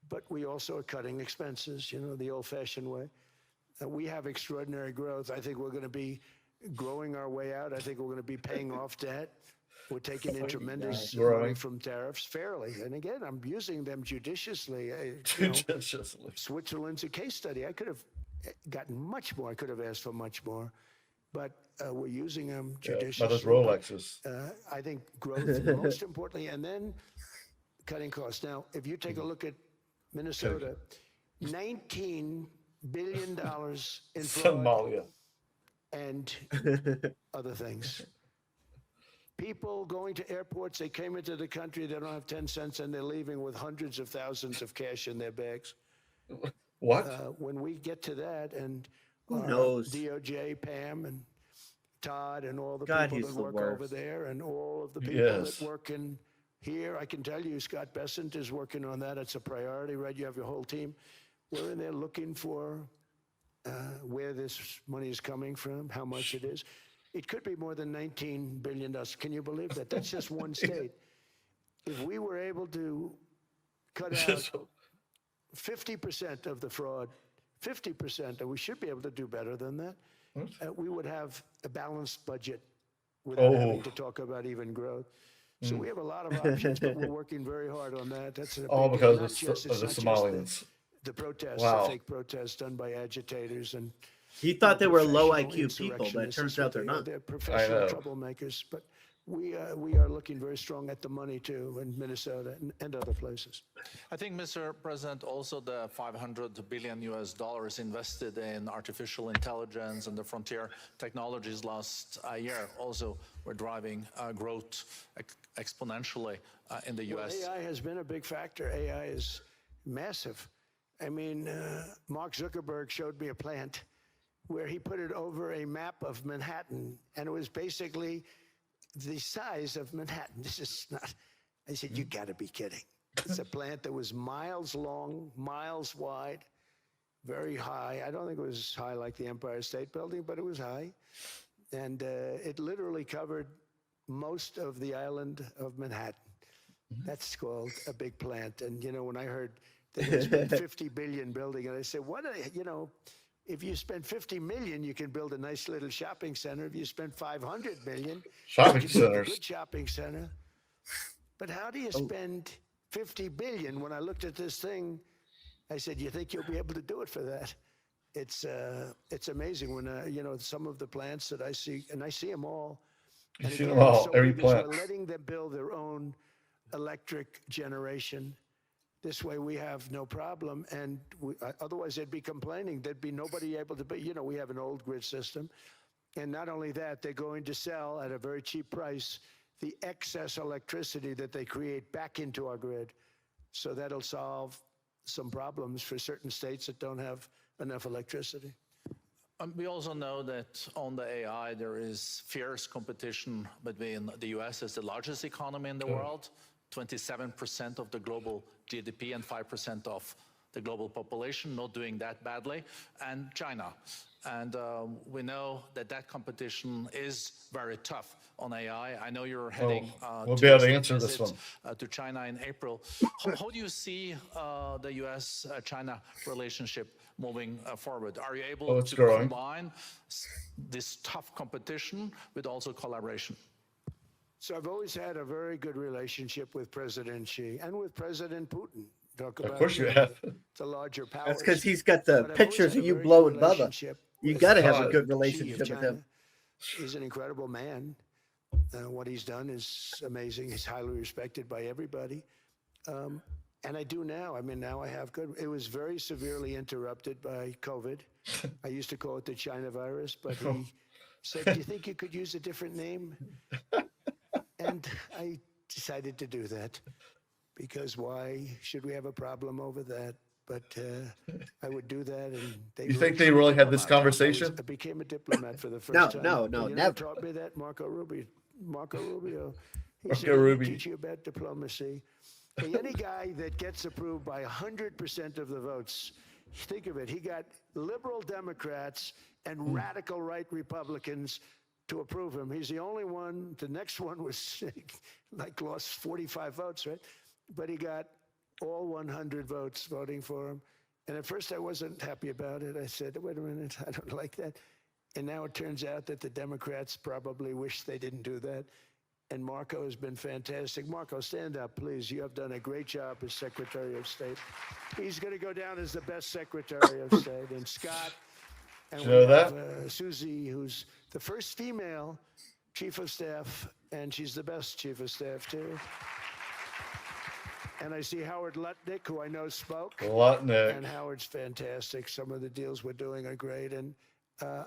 But we also are cutting expenses, you know, the old-fashioned way. We have extraordinary growth. I think we're going to be growing our way out. I think we're going to be paying off debt. We're taking in tremendous money Growing. from tariffs fairly. And again, I'm using them judiciously. You know, Judiciously. Switzerland's a case study. I could have gotten much more. I could have asked for much more. But we're using them judiciously. By those Rolexes. I think growth, most importantly, and then cutting costs. Now, if you take a look at Minnesota, $19 billion in fraud Somalia. and other things. People going to airports, they came into the country, they don't have 10 cents, and they're leaving with hundreds of thousands of cash in their bags. What? When we get to that, and Who knows? DOJ, Pam, and Todd, and all the God, people he's that the work over worst. there, and all of the people Yes. that work in here, I can tell you, Scott Bessent is working on that. It's a priority, right? You have your whole team. We're in there looking for where this money is coming from, how much it is. It could be more than $19 billion. Can you believe that? That's just one state. If we were able to cut out Just- 50% of the fraud, 50%, and we should be able to do better than that, we would have a balanced budget without having to talk about even growth. So we have a lot of options, but we're working very hard on that. That's a All big- because not of just- the it's not just Somalians. the protests, Wow. the fake protests done by agitators and He thought they were low professional IQ people, but it insurrectionists. turns That's out they're what not. They're professional know. troublemakers, but we are looking very strong at the money too in Minnesota and other places. I think, Mr. President, also the $500 billion invested in artificial intelligence and the frontier technologies last year also were driving growth exponentially in the U.S. Well, AI has been a big factor. AI is massive. I mean, Mark Zuckerberg showed me a plant where he put it over a map of Manhattan, and it was basically the size of Manhattan. This is not, I said, you gotta be kidding. It's a plant that was miles long, miles wide, very high. I don't think it was high like the Empire State Building, but it was high. And it literally covered most of the island of Manhattan. That's called a big plant. And, you know, when I heard that they spent $50 billion building it, I said, what, you know, if you spend $50 million, you can build a nice little shopping center. If you spend $500 million, Shopping you can build a centers. good shopping center. But how do you spend $50 billion? When I looked at this thing, I said, you think you'll be able to do it for that? It's amazing when, you know, some of the plants that I see, and I see them all. You And see again, them it's all, so every big is plant. we're letting them build their own electric generation. This way we have no problem, and otherwise they'd be complaining. There'd be nobody able to, you know, we have an old grid system. And not only that, they're going to sell at a very cheap price the excess electricity that they create back into our grid. So that'll solve some problems for certain states that don't have enough electricity. We also know that on the AI, there is fierce competition between the US as the largest economy in the world, 27% of the global GDP and 5% of the global population, not doing that badly, and China. And we know that that competition is very tough on AI. I know you're heading we'll be able to a answer this visit, one. to China in April. How do you see the US-China relationship moving forward? Are you able to growing. combine this tough competition with also collaboration? So I've always had a very good relationship with President Xi and with President Putin. Talk about Of course you have. the larger powers. That's because he's got the But I've pictures always had of a you very blowing good Bubba. relationship You with got to have a God, good Xi of relationship with China. him. He's an incredible man. What he's done is amazing. He's highly respected by everybody. And I do now. I mean, now I have good. It was very severely interrupted by COVID. I used to call it the China virus, but he said, do you think you could use a different name? And I decided to do that because why should we have a problem over that? But I would do that. And they You think they really had this conversation? I became a diplomat for the first No, time. no, And you know who never. taught me that? Marco Rubio. He Marco said, "Let me Rubio. teach you about diplomacy." Hey, any guy that gets approved by 100% of the votes, think of it. He got liberal Democrats and radical right Republicans to approve him. He's the only one. The next one was like lost 45 votes, right? But he got all 100 votes voting for him. And at first I wasn't happy about it. I said, wait a minute, I don't like that. And now it turns out that the Democrats probably wish they didn't do that. And Marco has been fantastic. Marco, stand up, please. You have done a great job as Secretary of State. He's going to go down as the best Secretary of State. And Scott, and Did you know we have that? Susie, who's the first female Chief of Staff, and she's the best Chief of Staff, too. And I see Howard Lutnick, who I know spoke. Lutnick. And Howard's fantastic. Some of the deals we're doing are great. And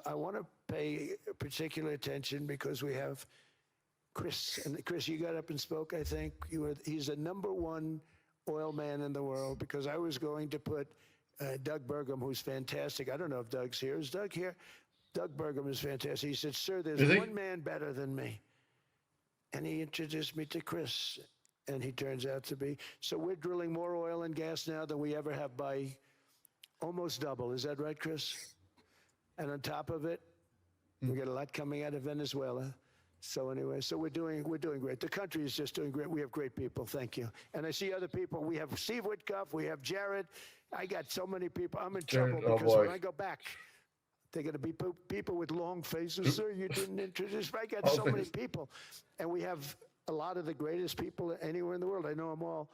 I want to pay particular attention because we have Chris. And Chris, you got up and spoke, I think. He's the #1 oil man in the world because I was going to put Doug Burgum, who's fantastic. I don't know if Doug's here. Is Doug here? Doug Burgum is fantastic. He said, sir, there's one man better than me. And he introduced me to Chris. And he turns out to be. So we're drilling more oil and gas now than we ever have by almost double. Is that right, Chris? And on top of it, we got a lot coming out of Venezuela. So anyway, so we're doing great. The country is just doing great. We have great people. Thank you. And I see other people. We have Steve Witkoff. We have Jared. I got so many people. I'm in trouble because when I go back, they're going to be people with long faces. Sir, you didn't introduce me. I got so many people. And we have a lot of the greatest people anywhere in the world. I know them all.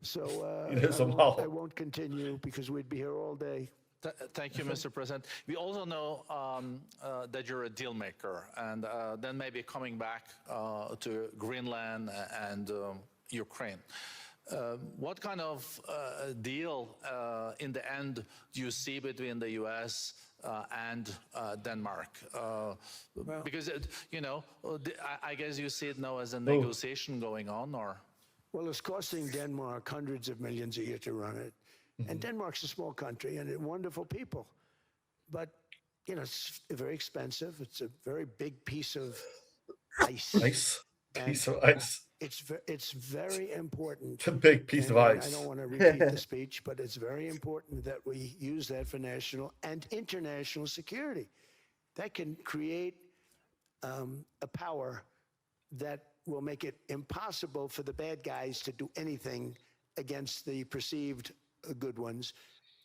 So I won't continue because we'd be here all day. Thank you, Mr. President. We also know that you're a deal maker, and then maybe coming back to Greenland and Ukraine. What kind of deal in the end do you see between the U.S. And Denmark? Because, I guess you see it now as a negotiation going on, or? Well, it's costing Denmark hundreds of millions a year to run it. And Denmark's a small country and wonderful people. But, it's very expensive. It's a very big piece of ice. Piece of ice. It's very important. It's a big piece of ice. I don't want to repeat the speech, but it's very important that we use that for national and international security. That can create a power that will make it impossible for the bad guys to do anything against the perceived good ones.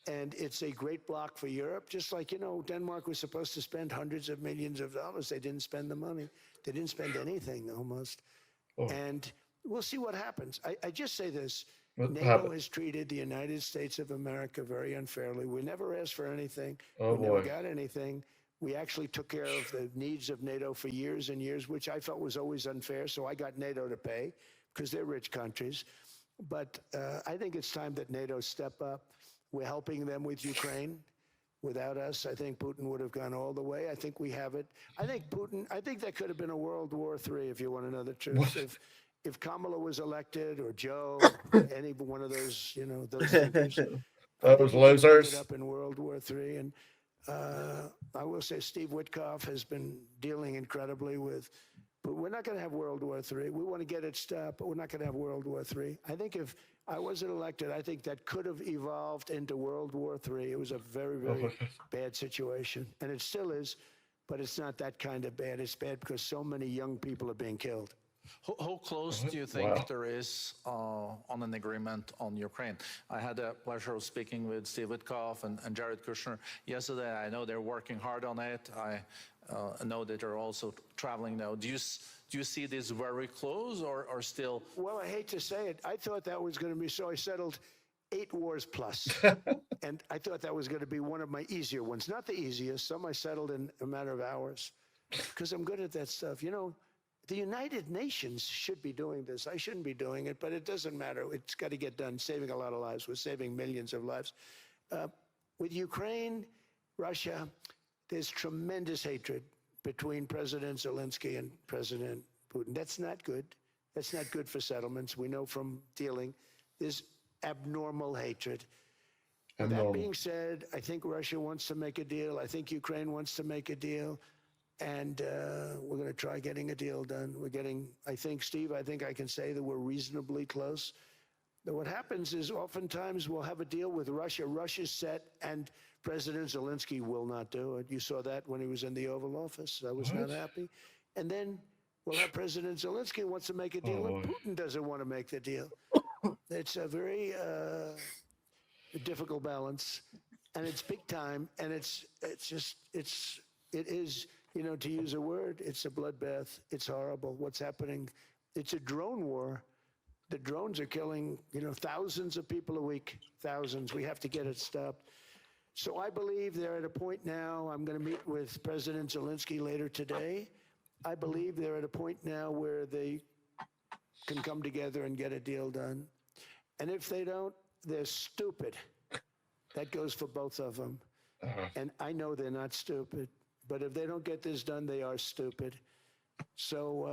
And it's a great block for Europe, just like, Denmark was supposed to spend hundreds of millions of dollars. They didn't spend the money. They didn't spend anything almost. And we'll see what happens. I just say this. NATO has treated the United States of America very unfairly. We never asked for anything. We never got anything. We actually took care of the needs of NATO for years and years, which I felt was always unfair. So I got NATO to pay because they're rich countries. But I think it's time that NATO step up. We're helping them with Ukraine. Without us, I think Putin would have gone all the way. I think we have it. I think that could have been a World War III, if you want to know the truth. If Kamala was elected, or Joe, any one of those, those figures, those losers, up in World War III. And I will say Steve Witkoff has been dealing incredibly with, but we're not going to have World War III. We want to get it stopped, but we're not going to have World War III. I think if I wasn't elected, I think that could have evolved into World War III. It was a very, very bad situation, and it still is, but it's not that kind of bad. It's bad because so many young people are being killed. How close do you think there is on an agreement on Ukraine? I had the pleasure of speaking with Steve Witkoff and Jared Kushner yesterday. I know they're working hard on it. I know that they're also traveling now. Do you see this very close or still? Well, I hate to say it. I thought that was going to be so. I settled 8 wars plus. And I thought that was going to be one of my easier ones. Not the easiest. Some I settled in a matter of hours because I'm good at that stuff. The United Nations should be doing this. I shouldn't be doing it, but it doesn't matter. It's got to get done, saving a lot of lives. We're saving millions of lives. With Ukraine, Russia, there's tremendous hatred between President Zelensky and President Putin. That's not good. That's not good for settlements. We know from dealing. There's abnormal hatred. That being said, I think Russia wants to make a deal. I think Ukraine wants to make a deal. And we're going to try getting a deal done. I think, Steve, I can say that we're reasonably close. But what happens is oftentimes we'll have a deal with Russia. Russia's set, and President Zelensky will not do it. You saw that when he was in the Oval Office. I was not happy. And then we'll have President Zelensky wants to make a deal, and Putin doesn't want to make the deal. It's a very difficult balance, and it's big time, and it is. To use a word, it's a bloodbath. It's horrible what's happening. It's a drone war. The drones are killing, thousands of people a week, thousands. We have to get it stopped. So I believe they're at a point now. I'm going to meet with President Zelensky later today. I believe they're at a point now where they can come together and get a deal done. And if they don't, they're stupid. That goes for both of them. And I know they're not stupid. But if they don't get this done, they are stupid. So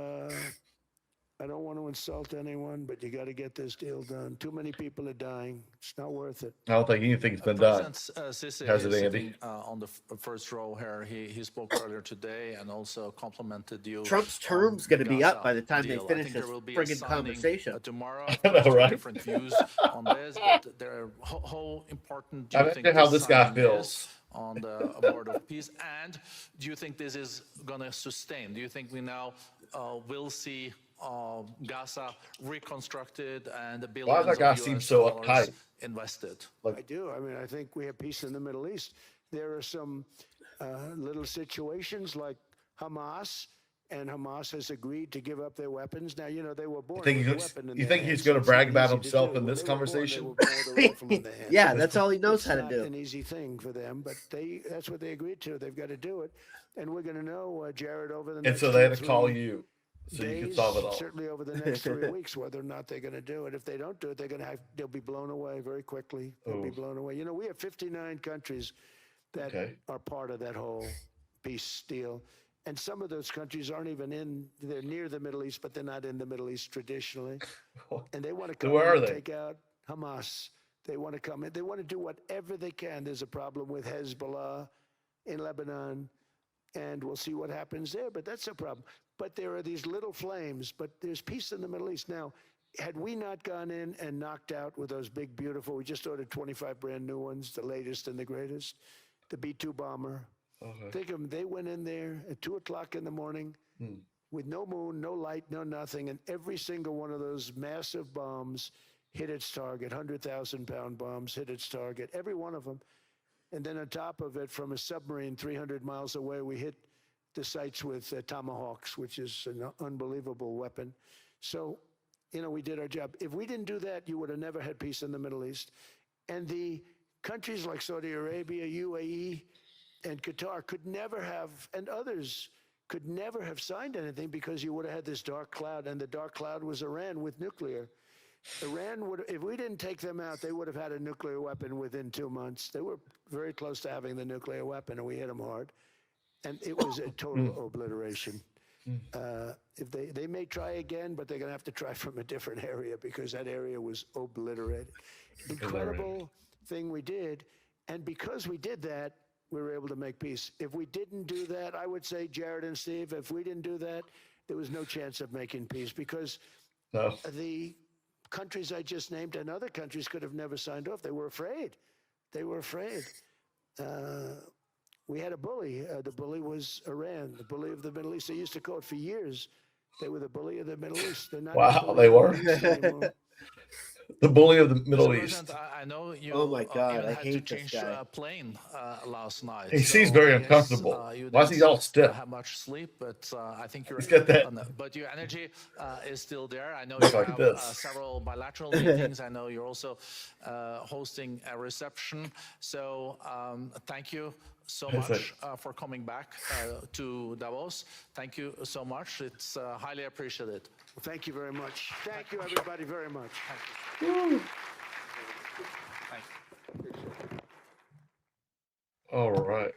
I don't want to insult anyone, but you got to get this deal done. Too many people are dying. It's not worth it. I don't think anything's been done. President Sisi How's it, is Andy? sitting on the first row here. He spoke earlier today and also complimented you. Trump's term's going to be up by the time they deal. finish this friggin' conversation. Tomorrow, I know, right? Different views on this, but how important do you think how this guy signing feels is on the Board of Peace? And do you think this is going to sustain? Do you think we now will see Gaza reconstructed and the billions that guy of seem US so dollars uptight? invested? I do. I think we have peace in the Middle East. There are some little situations like Hamas and Hamas has agreed to give up their weapons. Now, they were born think with a he's- weapon in you their think he's hands, gonna so it's brag not about easy to himself do. in When this they were born, conversation? they were born with a rifle in their hand. Yeah, that's all he knows It's how to not do. an easy thing for them, but that's what they agreed to. They've got to do it, and we're going to know, Jared, over the And next so 2 they or had to call 3 you so you could days, solve it all. certainly over the next 3 weeks, whether or not they're going to do it. If they don't do it, they'll be blown away very quickly. They'll be Ooh. blown away. We have 59 countries that Okay. are part of that whole peace deal. And some of those countries aren't even they're near the Middle East, but they're not in the Middle East traditionally. And they want to come Who in are and they? take out Hamas. They want to come in. They want to do whatever they can. There's a problem with Hezbollah in Lebanon, and we'll see what happens there, but that's a problem. But there are these little flames, but there's peace in the Middle East. Now, had we not gone in and knocked out with those big, beautiful, we just ordered 25 brand new ones, the latest and the greatest, the B-2 bomber. Okay. Think of them, they went in there at 2 o'clock in the morning with no moon, no light, no nothing, and every single one of those massive bombs hit its target, 100,000-pound bombs hit its target, every one of them. And then on top of it, from a submarine 300 miles away, we hit the sites with tomahawks, which is an unbelievable weapon. So, we did our job. If we didn't do that, you would have never had peace in the Middle East. And the countries like Saudi Arabia, UAE, and Qatar could never have, and others could never have signed anything because you would have had this dark cloud, and the dark cloud was Iran with nuclear. Iran would, if we didn't take them out, they would have had a nuclear weapon within 2 months. They were very close to having the nuclear weapon, and we hit them hard. And it was a total obliteration. If they may try again, but they're going to have to try from a different area because that area was obliterated. Incredible thing we did. And because we did that, we were able to make peace. If we didn't do that, I would say, Jared and Steve, if we didn't do that, there was no chance of making peace because the countries I just named and other countries could have never signed off. They were afraid. They were afraid. We had a bully. The bully was Iran, the bully of the Middle East. They used to call it for years. They were the bully of the Middle East. They're not the Wow, bully they of the were? Middle East anymore. The bully of the Middle Mr. East. President, I know you Oh my God, even I had to hate this change guy. plane last night. He seems So very I guess, uncomfortable. you Why is he didn't, all stiff? have much sleep, but I think you're He's got that- but your energy is still there. I know Looks you like have this. several bilateral meetings. I know you're also hosting a reception. So thank you so That's much for coming back to Davos. Thank you so much. It's highly appreciated. Well, thank you very much. Thank you, everybody, very much. Thank you. All right.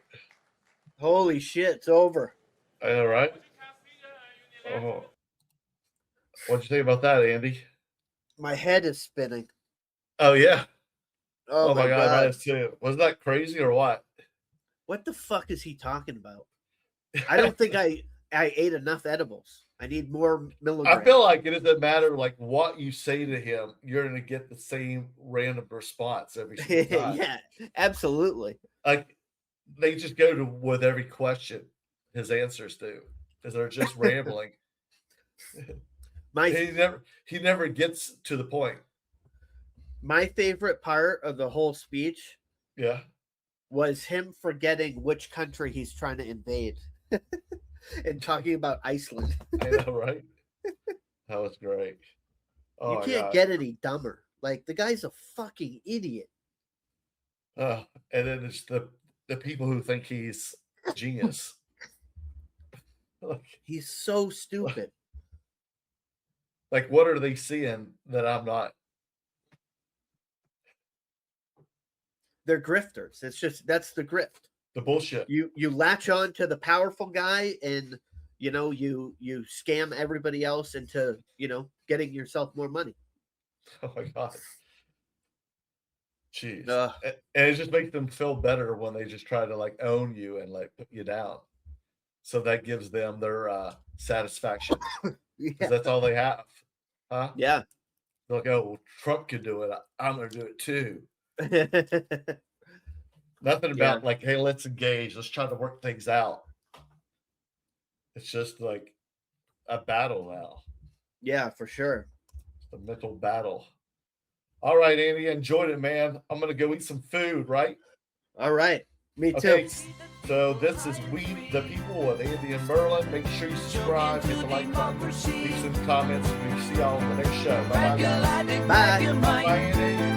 Holy shit, it's over. All right. Oh. What'd you think about that, Andy? My head is spinning. Oh, yeah. Oh, my God. Mine is too. Wasn't that crazy or what? What the fuck is he talking about? I don't think I ate enough edibles. I need more milligrams. I feel like it doesn't matter like what you say to him, you're gonna get the same random response every single time. Yeah, absolutely. Like they just go to with every question his answers do. Because they're just rambling. My he never gets to the point. my favorite part of the whole speech Yeah. was him forgetting which country he's trying to invade and talking about Iceland. I know, right? That was great. Oh, You my can't God. get any dumber. Like the guy's a fucking idiot. And then it's the people who think he's genius. He's so stupid. Like, what are they seeing that I'm not? They're grifters. It's just that's the grift. The bullshit. You latch on to the powerful guy and you scam everybody else into, getting yourself more money. Oh my God. Jeez. Ugh. And it just makes them feel better when they just try to like own you and like put you down. So that gives them their satisfaction. Yeah. Because that's all they have. Huh? Yeah. They're like, oh, well, Trump could do it. I'm going to do it too. Nothing about like, hey, let's engage. Let's try to work things out. It's just like a battle now. Yeah, for sure. The mental battle. All right, Andy, I enjoyed it, man. I'm going to go eat some food, right? All right. Me too. Okay, so this is We the People with Andy and Merlin. Make sure you subscribe, hit the like button, leave some comments. We see y'all on the next show. Bye bye, guys. Bye. Bye, Andy.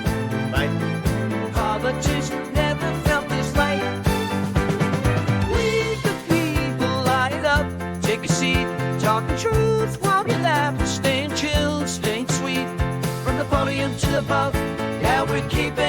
Bye. Politics never felt this way. We the people light up, take a seat, talking truth while we laugh, staying chill, staying sweet. From the podium to the pub, yeah, we keep it